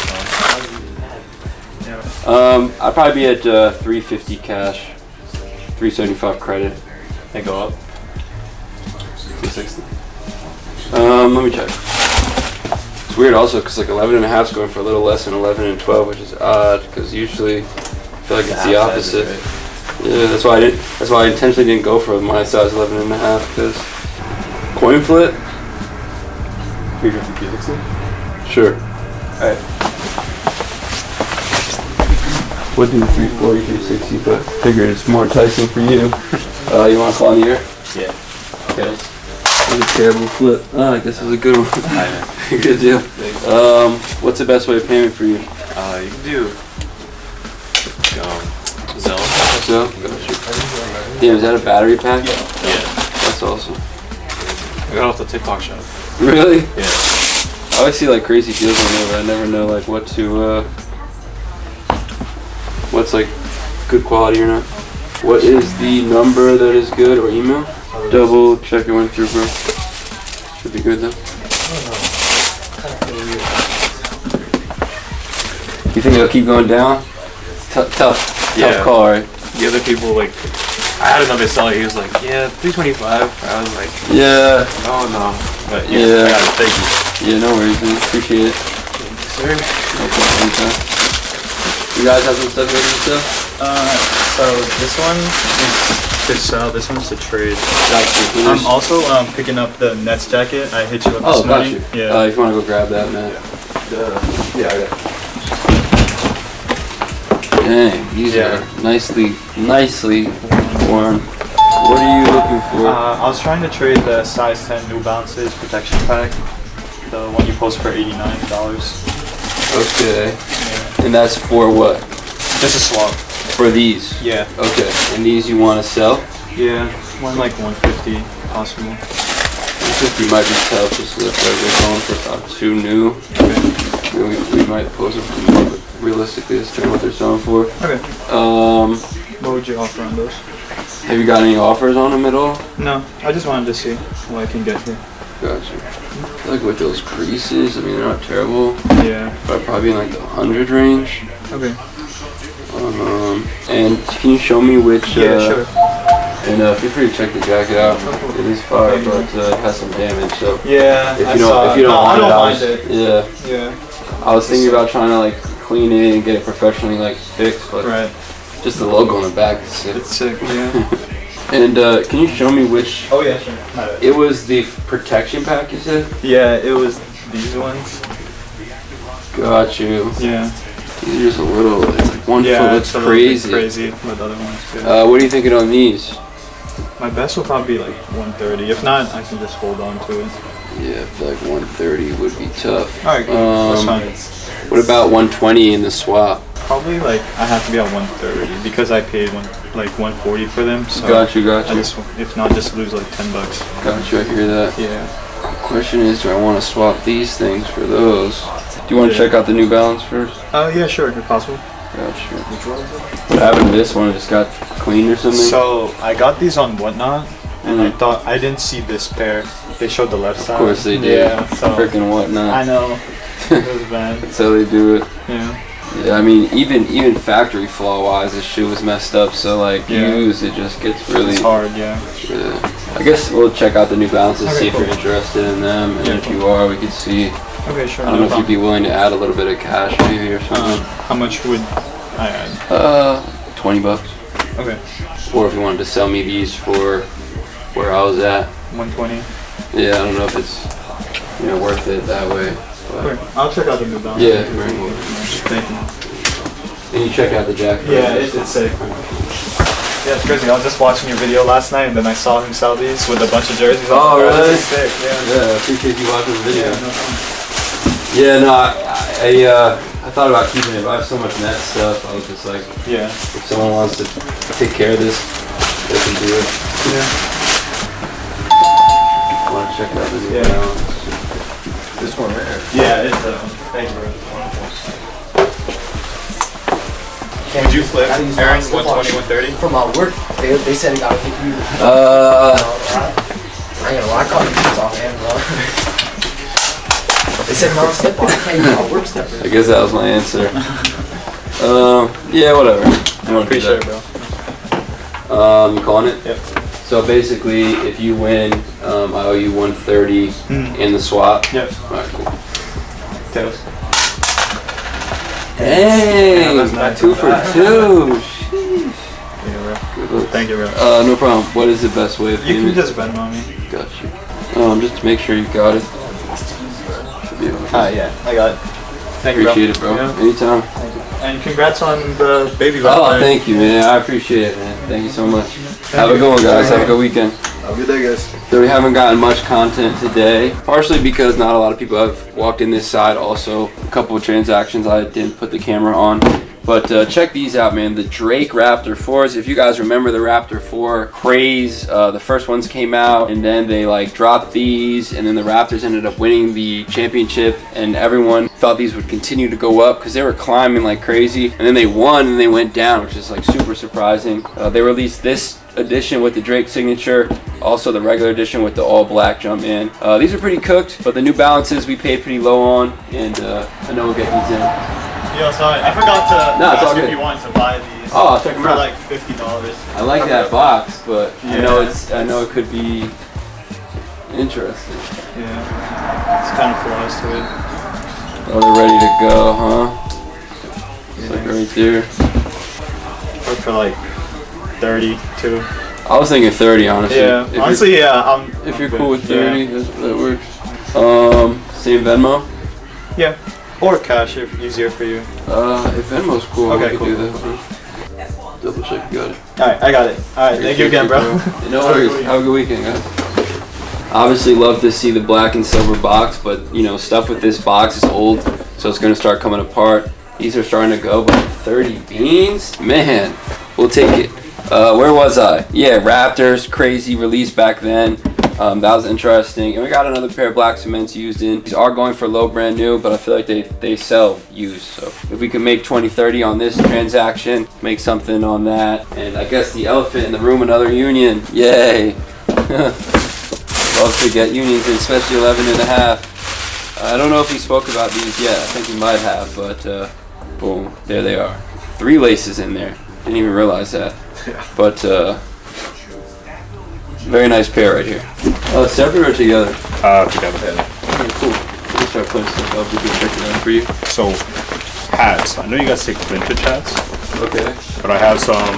I'd probably be at 350 cash, 375 credit. They go up. 260. Let me check. It's weird also because like 11 and a half is going for a little less than 11 and 12, which is odd because usually I feel like it's the opposite. Yeah, that's why I intentionally didn't go for my size 11 and a half because coin flip. 350, 360? Sure. Alright. Would do 340, 360, but figured it's more enticing for you. You want to call in the air? Yeah. Okay. That was a terrible flip. Oh, I guess it was a good one. Good deal. What's the best way of payment for you? You can do Zelle. Gotcha. Damn, is that a battery pack? Yeah. That's awesome. I got off the TikTok shop. Really? Yeah. I always see like crazy deals on there, but I never know like what to, what's like good quality or not. What is the number that is good or email? Double check it went through, bro. Should be good though. You think it'll keep going down? Tough call, right? The other people, like, I had another seller, he was like, yeah, 325. I was like, yeah. No. But yeah. I got it, thank you. Yeah, no worries, man. Appreciate it. Sir. No problem, anytime. You guys have some stuff ready to sell? So this one is to sell, this one's to trade. Gotcha. I'm also picking up the Nets jacket. I hit you up this morning. Gotcha. Yeah. If you want to go grab that, man. Yeah, I got it. Dang, these are nicely worn. What are you looking for? I was trying to trade the size 10 New Balances protection pack. The one you post for $89. Okay. Yeah. And that's for what? Just a swap. For these? Yeah. Okay. And these you want to sell? Yeah. One like 150 possible. 150 might be tough just because they're going for about 2 new. Okay. We might post them for more, but realistically it's kind of what they're selling for. Okay. What would you offer on those? Have you got any offers on them at all? No. I just wanted to see what I can get here. Gotcha. I feel like with those creases, I mean, they're not terrible. Yeah. But probably in like the 100 range. Okay. And can you show me which? Yeah, sure. And feel free to check the jacket out. It is fire, but it has some damage. So yeah, if you don't mind it, yeah. Yeah. I was thinking about trying to like clean it and get it professionally like fixed, but just the logo on the back is sick. It's sick, yeah. And can you show me which? Oh yeah, sure. It was the protection pack, you said? Yeah, it was these ones. Got you. Yeah. These are just a little. It's like one foot looks crazy. Crazy with other ones too. What are you thinking on these? My best will probably be like 130. If not, I can just hold on to it. Yeah, I feel like 130 would be tough. Alright, that's fine. What about 120 in the swap? Probably like I have to be at 130 because I paid 140 for them. So got you. I just, if not, just lose like $10. Got you. I hear that. Yeah. Question is, do I want to swap these things for those? Do you want to check out the New Balance first? Yeah, sure, if possible. Gotcha. What happened to this one? It just got cleaned or something? So I got these on Whatnot, and I didn't see this pair. They showed the left side. Of course they did. Yeah, so freaking Whatnot. I know. It was bad. That's how they do it. Yeah. Yeah, I mean, even factory flaw wise, this shoe was messed up. So like used, it just gets really hard. Yeah. I guess we'll check out the New Balances, see if cool. you're interested in them, and if you are, we could see. Okay, sure. I don't know if you'd be willing to add a little bit of cash maybe or something. How much would I add? $20. Okay. Or if you wanted to sell me these for where I was at. 120. Yeah, I don't know if it's worth it that way. Okay. I'll check out the New Balance. Yeah, very well. Thank you. And you check out the jacket. Yeah, it's sick. Yeah, it's crazy. I was just watching your video last night, and then I saw him sell these with a bunch of jerseys. Oh, really? Sick. Yeah. Yeah, I appreciate you watching the video. Yeah, no problem. Yeah, no, I thought about keeping it, but I have so much net stuff. I was just like, if someone wants to take care of this, they can do it. Yeah. I want to check out the New Balance. This one right here. Yeah, it's thank you, bro. Would you flip Aaron 120, 130? From my work, they said it got to hit you. I ain't gonna lie, I caught the kids off hand, bro. They said non-step on. I can't use my work stepper. I guess that was my answer. Yeah, whatever. I appreciate it, bro. You calling it? Yep. So basically, if you win, I owe you 130 in the swap. Yep. Alright, cool. Tails. Dang! Yeah, nice. 2 for 2. Yeah, bro. Thank you, bro. No problem. What is the best way of payment? You can just Venmo me. Got you. Just to make sure you got it. Yeah, I got it. Thank you, appreciate it, bro. Yeah. Anytime. Thank you. And congrats on the baby. Oh, thank you, man. I appreciate it, man. Thank you so much. Have a good one, guys. Have a good weekend. Have a good day, guys. So we haven't gotten much content today, partially because not a lot of people have walked in this side. Also, a couple of transactions I didn't put the camera on. But check these out, man. The Drake Raptor 4s. If you guys remember the Raptor 4 craze, the first ones came out and then they like dropped these, and then the Raptors ended up winning the championship, and everyone thought these would continue to go up because they were climbing like crazy, and then they won and they went down, which is like super surprising. They released this edition with the Drake signature, also the regular edition with the all black Jumpman. These are pretty cooked, but the New Balances we paid pretty low on, and I know we'll get these in. Yo, sorry, I forgot to ask if you wanted to buy these. Oh, I'll check them for out. like $50. I like that box, but I know it could be interesting. Yeah, it's kind of flaws to it. Oh, they're ready to go, huh? It's like right there. Or for like 30 too. I was thinking 30, honestly. Yeah, honestly, yeah. If you're cool with 30, that works. Same Venmo? Yeah. Or cash if easier for you. If Venmo's cool, okay, we cool. could do that. Double check you got it. Alright, I got it. Alright, thank you again, bro. No worries. Have a good weekend, guys. Obviously love to see the black and silver box, but stuff with this box is old, so it's gonna start coming apart. These are starting to go, but 30 beans? Man, we'll take it. Where was I? Yeah, Raptors, crazy release back then. That was interesting. And we got another pair of black cements used in. These are going for low brand new, but I feel like they sell used. So if we can make 20-30 on this transaction, make something on that. And I guess the elephant in the room, another union. Yay. Love to get unions, especially 11 and a half. I don't know if he spoke about these yet. I think he might have, but boom, there they are. 3 laces in there. Didn't even realize that. But very nice pair right here. Separate or together? Together. Okay, cool. Let me start putting stuff up. We can check it out for you. So, hats. I know you guys take vintage hats. Okay. But I have some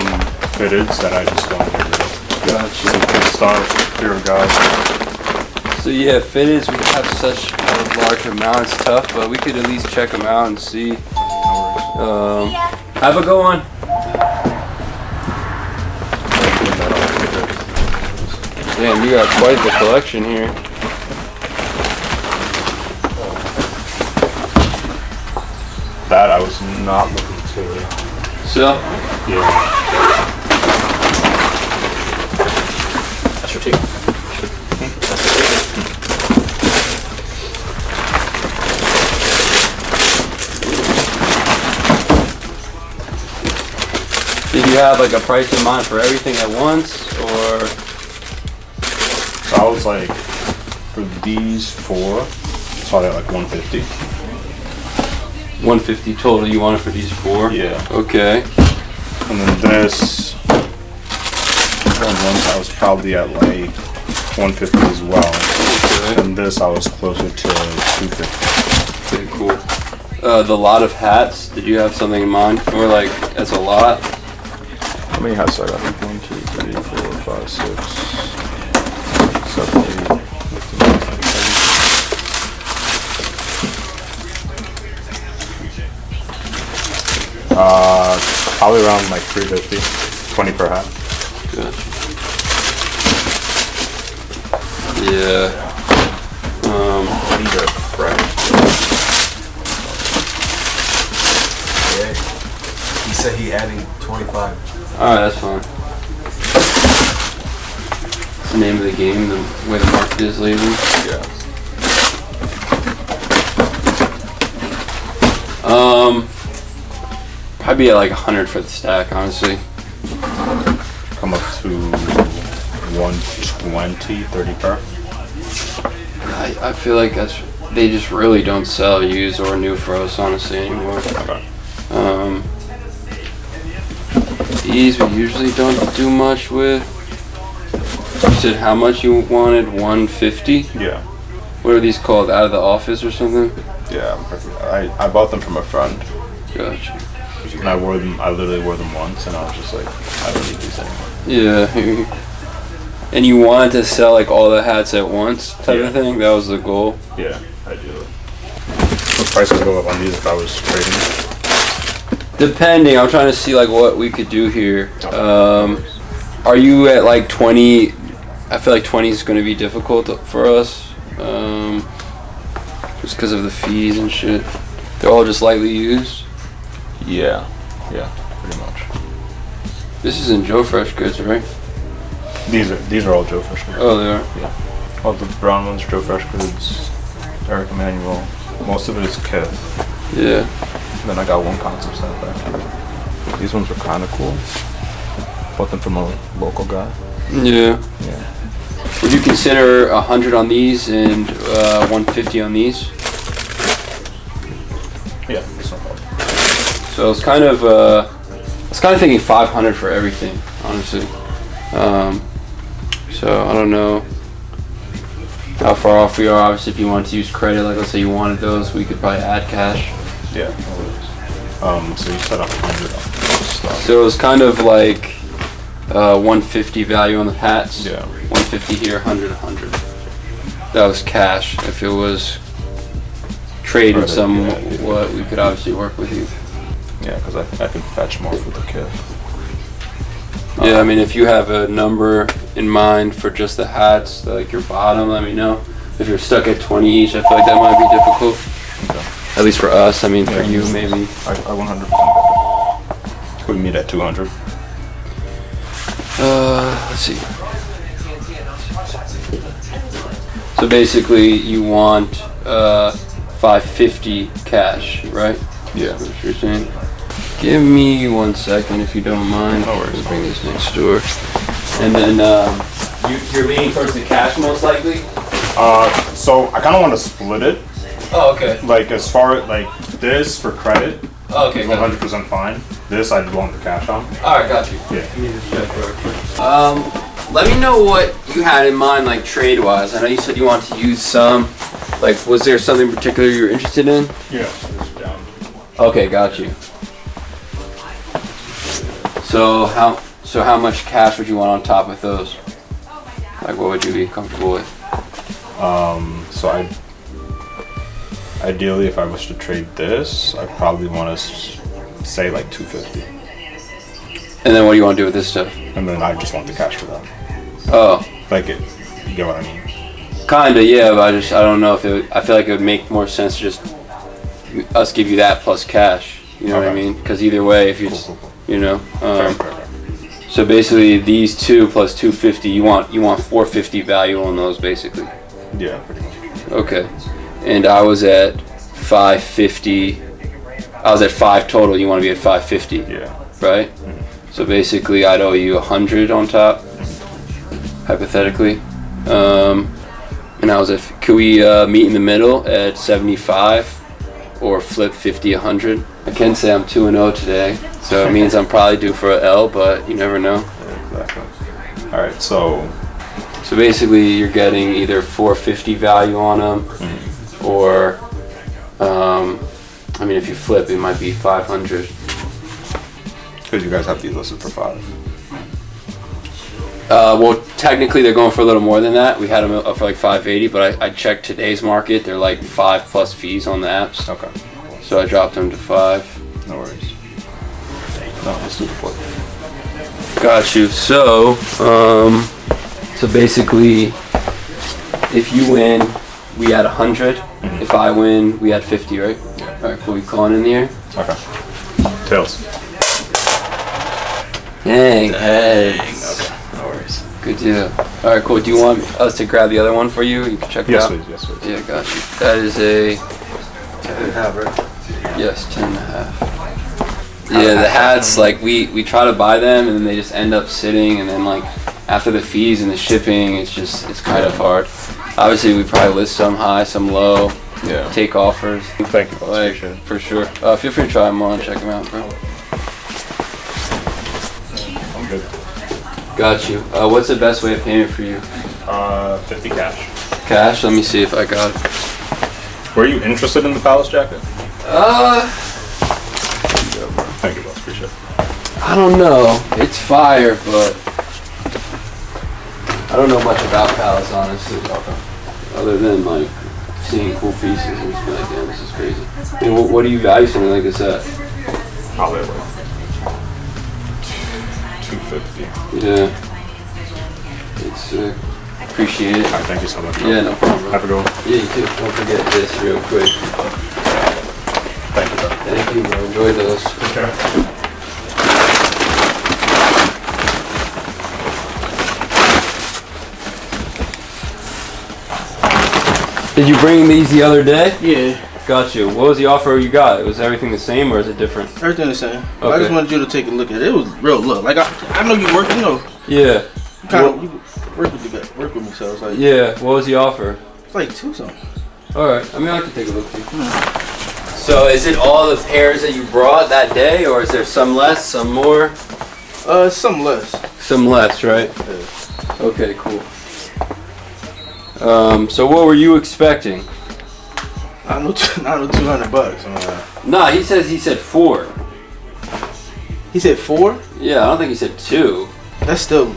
fitteds that I just don't get rid of. Gotcha. Some good stuff, pure guys. So yeah, fitteds, we have such a large amount. It's tough, but we could at least check them out and see. Have a go on. Damn, you got quite the collection here. That I was not looking to. So? Yeah. That's your take. Did you have like a price in mind for everything at once, or? So I was like, for these 4, probably at like 150. 150 total you wanted for these 4? Yeah. Okay. And then this one I was probably at like 150 as well. Okay. And this I was closer to 250. Okay, cool. The lot of hats, did you have something in mind for like as a lot? How many hats I got? 1, 2, 3, 4, 5, 6, 7, 8. Probably around like 350, 20 per hat. Good. Yeah. These are fresh. Yeah. He said he adding 25. Alright, that's fine. It's the name of the game, the way the market is lately. Yeah. Probably at like 100 for the stack, honestly. Come up to 120, 30 per. I feel like they just really don't sell used or new for us, honestly, anymore. Okay. These we usually don't do much with. You said how much you wanted? 150? Yeah. What are these called? Out of the office or something? Yeah, I bought them from a friend. Gotcha. And I literally wore them once and I was just like, I don't need these anymore. Yeah. And you wanted to sell like all the hats at once type of thing? That was the goal? Yeah, ideally. What price would go up on these if I was trading? Depending, I'm trying to see like what we could do here. Are you at like 20? I feel like 20 is going to be difficult for us. Just because of the fees and shit. They're all just lightly used? Yeah, pretty much. This isn't Joe Fresh Goods, right? These are all Joe Fresh Goods. Oh, they are? Yeah. All the brown ones are Joe Fresh Goods, Eric Emanuel. Most of it is Kith. Yeah. And then I got one concept set back. These ones are kind of cool. Bought them from a local guy. Yeah. Yeah. Would you consider 100 on these and 150 on these? Yeah, that's no problem. So it's kind of thinking 500 for everything, honestly. So I don't know how far off we are. Obviously, if you want to use credit, like let's say you wanted those, we could probably add cash. Yeah. So you said 100 on stuff. So it's kind of like 150 value on the hats. Yeah. 150 here, 100, 100. That was cash. If it was trade and somewhat, we could obviously work with you. Yeah, because I can fetch more for the kit. Yeah, I mean, if you have a number in mind for just the hats, like your bottom, let me know. If you're stuck at 20 each, I feel like that might be difficult. Okay. At least for us. I mean, for you, maybe. I 100%. Could we meet at 200? Let's see. So basically, you want 550 cash, right? Yeah. That's what you're saying. Give me 1 second if you don't mind. No worries. Bring this next door. And then You're leaning towards the cash most likely? So I kind of want to split it. Oh, okay. Like as far as like this for credit. Oh, okay. Is 100% fine. This I'd want the cash on. All right, got you. Yeah. Let me just check real quick. Let me know what you had in mind, like trade-wise. I know you said you wanted to use some. Like, was there something in particular you were interested in? Yeah. It's down. Okay, got you. So how much cash would you want on top of those? Like, what would you be comfortable with? So ideally, if I was to trade this, I probably want to say like 250. And then what do you want to do with this stuff? And then I just want the cash for that. Oh. Like it, you get what I mean? Kinda, yeah, but I don't know if it would, I feel like it would make more sense to just us give you that plus cash. You know what I mean? Because either way, if you just, you know. Fair. So basically, these two plus 250, you want 450 value on those, basically. Yeah, pretty much. Okay. And I was at 550. I was at 5 total. You want to be at 550. Yeah. Right. So basically, I'd owe you 100 on top, hypothetically. And I was at. Could we meet in the middle at 75, or flip 50, 100? I can say I'm 2-0 today, so it means I'm probably due for an L, but you never know. Exactly. All right, so basically you're getting either 450 value on them, or I mean, if you flip, it might be 500. Because you guys have these listed for 5. Well, technically they're going for a little more than that. We had them up for like 580, but I checked today's market. They're like 5 plus fees on the apps. Okay. So I dropped them to 5. No worries. No, let's do the flip. Got you. So, so basically, if you win, we had 100. If I win, we had 50, right? Yeah. All right, cool. We calling in the air? Okay. Tails. Dang. Okay. No worries. Good deal. All right, cool. Do you want us to grab the other one for you? You can check it out. Yes, please. Yeah, got you. That is a 10.5, right? Yes, 10.5. Yeah, the hats, like we try to buy them and then they just end up sitting, and then like after the fees and the shipping, it's kind of hard. Obviously, we probably list some high, some low. Yeah. Take offers. Thank you, boss. Like, Appreciate it. for sure. Feel free to try them on. Check them out, bro. I'm good. Got you. What's the best way of payment for you? 50 cash. Cash? Let me see if I got it. Were you interested in the Palace jacket? Thank you, boss. Appreciate it. I don't know. It's fire, but I don't know much about Palace, honestly. Other than like seeing cool pieces and just be like, damn, this is crazy. I mean, what do you value something like this at? Probably like 250. Yeah. It's sick. Appreciate it. All right, thank you so much. Yeah, no problem, bro. Have a good one. Yeah, you too. Don't forget this real quick. Thank you, bro. Thank you, bro. Enjoy those. Okay. Did you bring these the other day? Yeah. Got you. What was the offer you got? Was everything the same or is it different? Everything the same. Okay. I just wanted you to take a look at it. It was real look. Like I know you work, you know. Yeah. You work with me, so it's like. Yeah. What was the offer? It's like 2 something. All right. I mean, I can take a look too. So, is it all the pairs that you brought that day, or is there some less, some more? Some less. Some less, right? Yeah. Okay. Cool. So what were you expecting? I know $200. Nah, he said 4. He said 4? Yeah, I don't think he said 2. That's still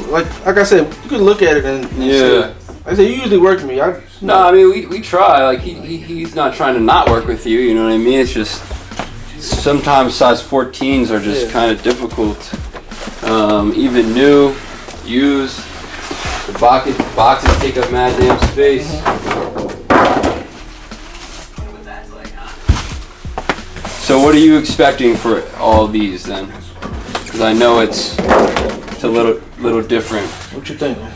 like I said, you could look at it and yeah. See. Like I said, you usually work with me. No, I mean we try. Like he's not trying to not work with you. You know what I mean? It's just sometimes size 14s are just kind of difficult. Even new, used. The boxes take up mad damn space. So what are you expecting for all these then? Because I know it's a little different. What you thinking?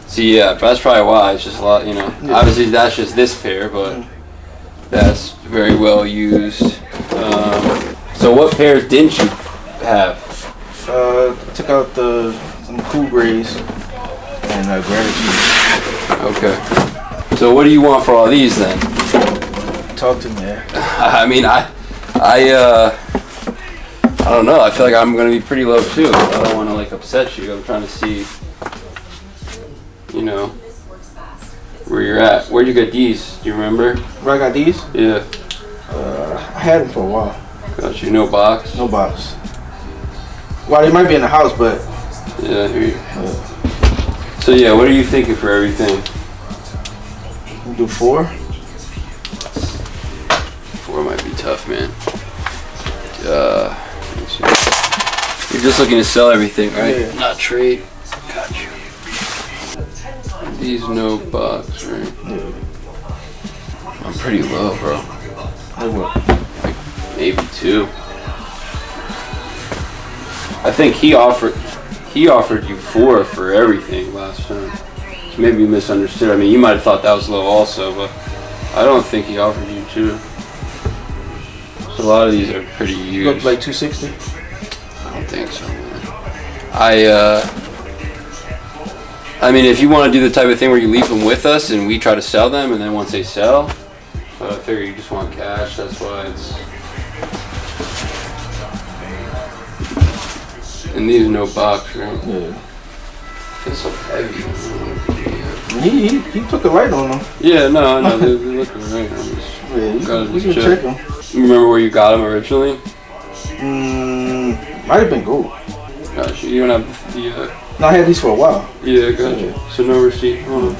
See, yeah, that's probably why. It's just a lot, you know. Yeah. Obviously, that's just this pair, but that's very well used. So what pairs didn't you have? Took out some cool grays. and gratitude. Okay. So what do you want for all these then? Talk to me, man. I mean, I don't know. I feel like I'm gonna be pretty low too. I don't want to like upset you. I'm trying to see, you know, where you're at. Where'd you get these? Do you remember? Where I got these? Yeah. I had them for a while. Got you. No box. No box. Well, they might be in the house, but. Yeah. Here you. So yeah, what are you thinking for everything? We'll do 4. 4 might be tough, man. You're just looking to sell everything, right? Yeah. Not trade. Got you. These no box, right? Yeah. I'm pretty low, bro. Like what? Like maybe 2. I think he offered you 4 for everything last time. So maybe you misunderstood. I mean, you might have thought that was low also, but I don't think he offered you 2. So a lot of these are pretty used. Look like 260? I don't think so, man. I mean, if you want to do the type of thing where you leave them with us and we try to sell them, and then once they sell, but I figure you just want cash. That's why it's. And these are no box, right? Yeah. It's so heavy. He took a light on them. Yeah, no, I know. They're looking right. Yeah, you can check them. You remember where you got them originally? Might have been gold. Gosh, you don't have the. No, I had these for a while. Yeah, gotcha. So no receipt. Hold on.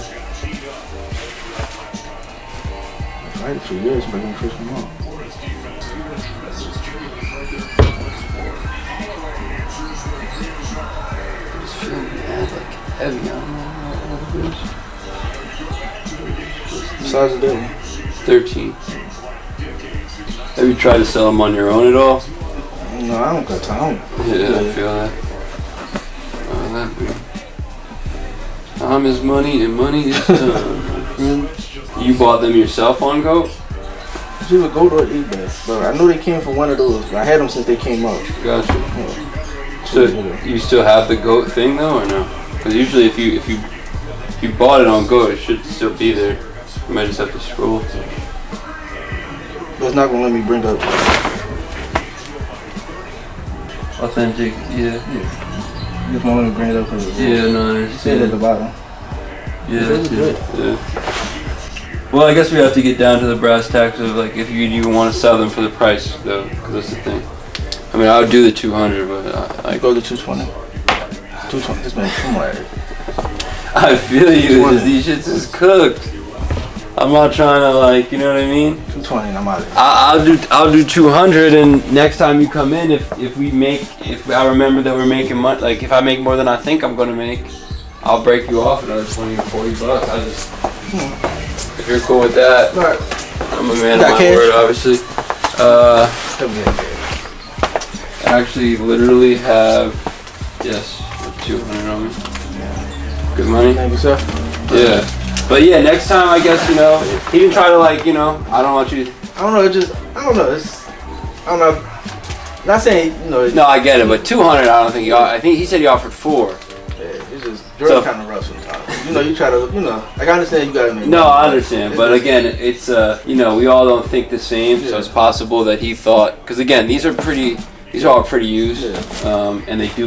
I had it for years, but I didn't push them off. Heavy, I don't know what it is. The size of that one? 13. Have you tried to sell them on your own at all? No, I don't got time. Yeah, I feel that. That big. Time is money and money is time. You bought them yourself on Goat? It's either Goat or eBay. But I know they came from one of those. I had them since they came out. Gotcha. Yeah. So you still have the Goat thing though, or no? Because usually if you bought it on Goat, it should still be there. You might just have to scroll. That's not gonna let me bring up authentic. Yeah. You just want to bring it up because yeah, no, I understand. At the bottom. Yeah, that's good. Yeah. Well, I guess we have to get down to the brass tacks of like if you even want to sell them for the price though, because that's the thing. I mean, I would do the 200, but I go to 220. 220. This man, come on. I feel you. These shits is cooked. I'm not trying to like, you know what I mean? 220 and I'm out of here. I'll do 200, and next time you come in, if I remember that we're making money, like if I make more than I think I'm gonna make, I'll break you off another 20 or 40 bucks. I just, if you're cool with that, I'm a man of my word, obviously. I actually literally have, yes, 200 on me. Good money. Thank you, sir. Yeah. But yeah, next time I guess, you know, he didn't try to like, you know, I don't want you. I don't know, I don't know. I don't know. Not saying, you know. No, I get it, but 200, I don't think I think he said he offered 4. Yeah, it's just, Jordan kind of rough sometimes. You know, you try to, you know, like I understand you gotta make No, money, I understand, but again, it's, you know, we all don't think the same, so it's possible that he thought, because again, these are all pretty used, and it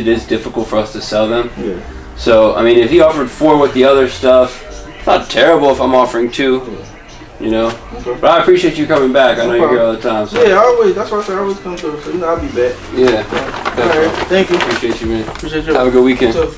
is difficult for us to sell them. Yeah. So, I mean, if he offered 4 with the other stuff, it's not terrible if I'm offering 2, you know. Okay. But I appreciate you coming back. I know you're here all the time. So. Yeah, that's why I say I always come through. So, you know, I'll be back. Yeah. All right. Thank you. Appreciate you, man. Appreciate you. Have a good weekend. So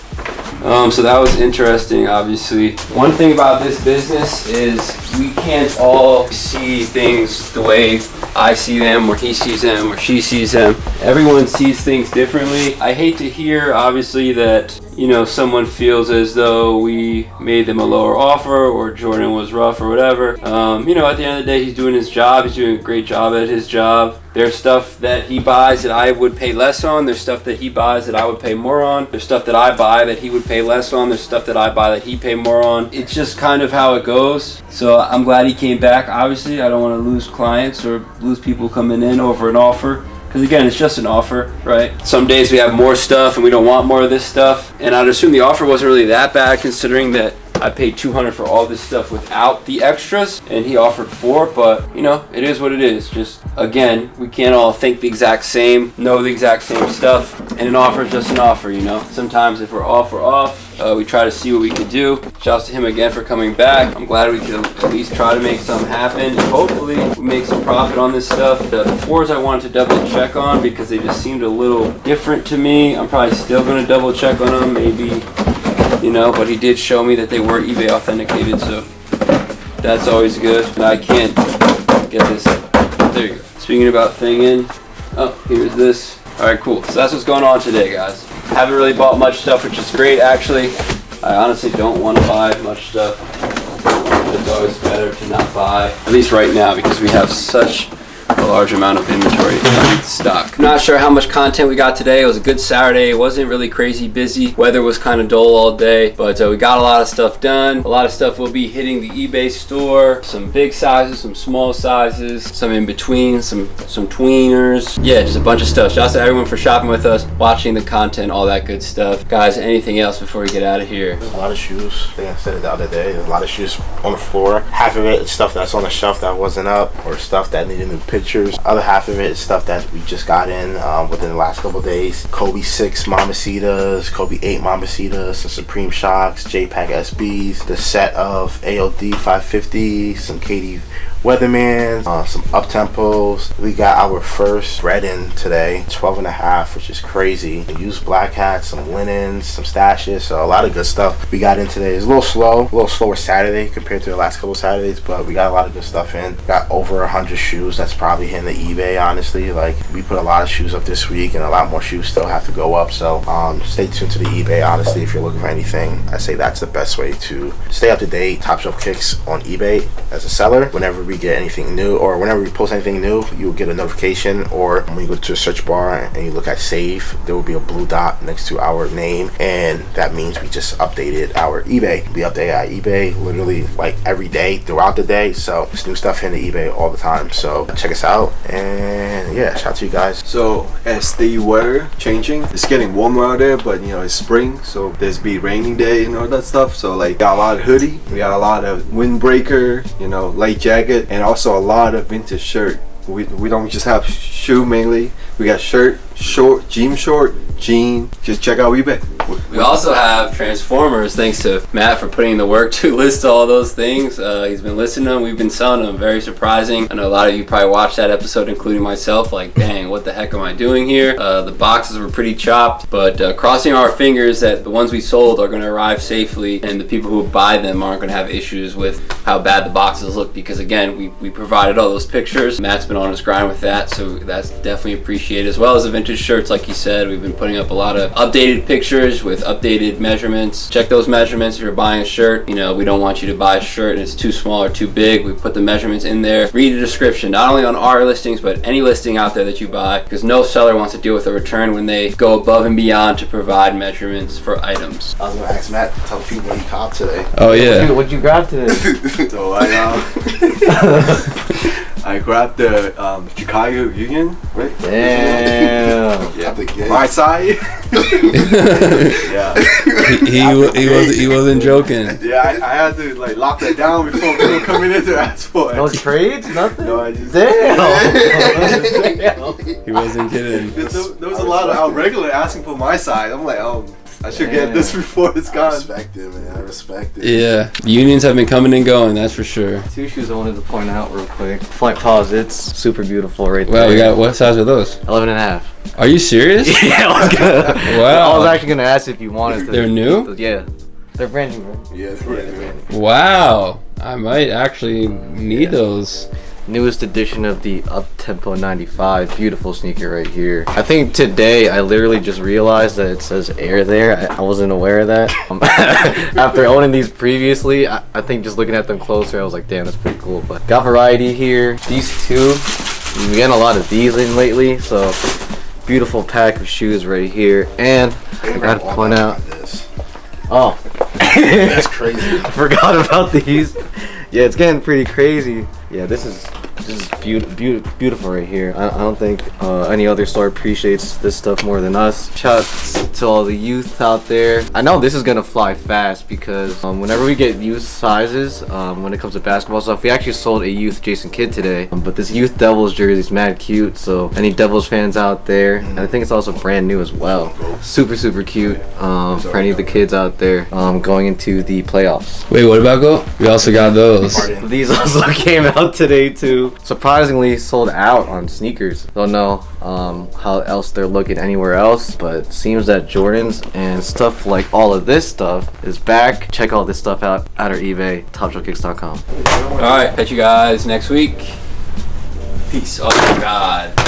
that was interesting, obviously. One thing about this business is we can't all see things the way I see them, or he sees them, or she sees them. Everyone sees things differently. I hate to hear, obviously, that, you know, someone feels as though we made them a lower offer or Jordan was rough or whatever. You know, at the end of the day, he's doing his job. He's doing a great job at his job. There's stuff that he buys that I would pay less on. There's stuff that he buys that I would pay more on. There's stuff that I buy that he would pay less on. There's stuff that I buy that he pay more on. It's just kind of how it goes. So I'm glad he came back. Obviously, I don't want to lose clients or lose people coming in over an offer. because again, it's just an offer, right? Some days we have more stuff and we don't want more of this stuff, and I'd assume the offer wasn't really that bad considering that I paid $200 for all this stuff without the extras, and he offered $4, but you know, it is what it is. Just again, we can't all think the exact same, know the exact same stuff, and an offer is just an offer, you know. Sometimes if we're off, we're off. We try to see what we can do. Shouts to him again for coming back. I'm glad we could at least try to make something happen. Hopefully we make some profit on this stuff. The 4s I wanted to double check on because they just seemed a little different to me. I'm probably still going to double check on them, maybe, you know, but he did show me that they were eBay authenticated, so that's always good. And I can't get this. There you go. Speaking about thinging, oh, here's this. All right, cool. So that's what's going on today, guys. Haven't really bought much stuff, which is great, actually. I honestly don't want to buy much stuff. It's always better to not buy, at least right now, because we have such a large amount of inventory stock. I'm not sure how much content we got today. It was a good Saturday. It wasn't really crazy busy. Weather was kind of dull all day, but we got a lot of stuff done. A lot of stuff will be hitting the eBay store. Some big sizes, some small sizes, some in between, some tweeners. Yeah, just a bunch of stuff. Shout out to everyone for shopping with us, watching the content, all that good stuff. Guys, anything else before we get out of here? There's a lot of shoes. I think I said it the other day. There's a lot of shoes on the floor. Half of it is stuff that's on the shelf that wasn't up, or stuff that needed new pictures. Other half of it is stuff that we just got in within the last couple of days. Kobe 6 Mamacitas, Kobe 8 Mamacitas, some Supreme Shocks, JPAC SBs, the set of AOD 550, some KD Weathermans, some up-tempos. We got our first red in today, 12.5, which is crazy. Used black hats, some linens, some stashes, so a lot of good stuff we got in today. It's a little slower Saturday compared to the last couple of Saturdays, but we got a lot of good stuff in. Got over 100 shoes that's probably hitting the eBay, honestly. Like, we put a lot of shoes up this week, and a lot more shoes still have to go up, so stay tuned to the eBay, honestly. If you're looking for anything, I say that's the best way to stay up to date. Top Shelf Kicks on eBay as a seller. Whenever we get anything new, or whenever we post anything new, you'll get a notification. Or when you go to a search bar and you look at save, there will be a blue dot next to our name, and that means we just updated our eBay. We update our eBay literally like every day throughout the day, so there's new stuff in the eBay all the time, so check us out. And yeah, shout out to you guys. So as the weather changing, it's getting warmer out there, but you know, it's spring, so there's be raining day and all that stuff, so like got a lot of hoodie, we got a lot of windbreaker, you know, light jacket, and also a lot of vintage shirt. We don't just have shoe mainly. We got shirt, short, jean, just check out eBay. We also have Transformers, thanks to Matt for putting in the work to list all those things. He's been listing them, we've been selling them. Very surprising. I know a lot of you probably watched that episode, including myself, like, dang, what the heck am I doing here? The boxes were pretty chopped, but crossing our fingers that the ones we sold are going to arrive safely, and the people who buy them aren't going to have issues with how bad the boxes look, because again, we provided all those pictures. Matt's been on his grind with that, so that's definitely appreciated, as well as the vintage shirts. Like you said, we've been putting up a lot of updated pictures with updated measurements. Check those measurements if you're buying a shirt. You know, we don't want you to buy a shirt and it's too small or too big. We put the measurements in there. Read the description, not only on our listings, but any listing out there that you buy, because no seller wants to deal with a return when they go above and beyond to provide measurements for items. I was gonna ask Matt, tell people what you caught today. Oh yeah. What'd you grab today? So I grabbed the Chicago Union, right? Damn. Yeah. My side. Yeah. He wasn't joking. Yeah, I had to like lock that down before people coming in to ask for it. No trades? Nothing? No, I just... Damn. He wasn't kidding. There was a lot of regular asking for my side. I'm like, I should get this before it's gone. I respect it, man. I respect it. Yeah, unions have been coming and going, that's for sure. Two shoes I wanted to point out real quick. Flight Posits, super beautiful right there. Wow, we got, what size are those? 11.5. Are you serious? Yeah, I was gonna. Wow. I was actually gonna ask if you wanted to. They're new? Yeah, they're brand new, right? Yeah, they're brand new. Wow, I might actually need those. Newest edition of the Up-Tempo 95. Beautiful sneaker right here. I think today I literally just realized that it says Air there. I wasn't aware of that. After owning these previously, I think just looking at them closer, I was like, damn, that's pretty cool. But got variety here. These two, we've getting a lot of these in lately, so beautiful pack of shoes right here. And I gotta point out this. Oh, that's crazy. I forgot about these. Yeah, it's getting pretty crazy. Yeah, this is This is beautiful right here. I don't think any other store appreciates this stuff more than us. Shout out to all the youth out there. I know this is gonna fly fast because whenever we get youth sizes, when it comes to basketball stuff, we actually sold a youth Jason Kidd today. But this youth Devils jersey is mad cute. So any Devils fans out there, and I think it's also brand new as well. Super cute for any of the kids out there going into the playoffs. Wait, what about Go? We also got those. These also came out today too. Surprisingly sold out on sneakers. Don't know how else they're looking anywhere else, but it seems that Jordans and stuff like all of this stuff is back. Check all this stuff out at our eBay, TopshelfKicks.com. Alright, catch you guys next week. Peace. Oh my God.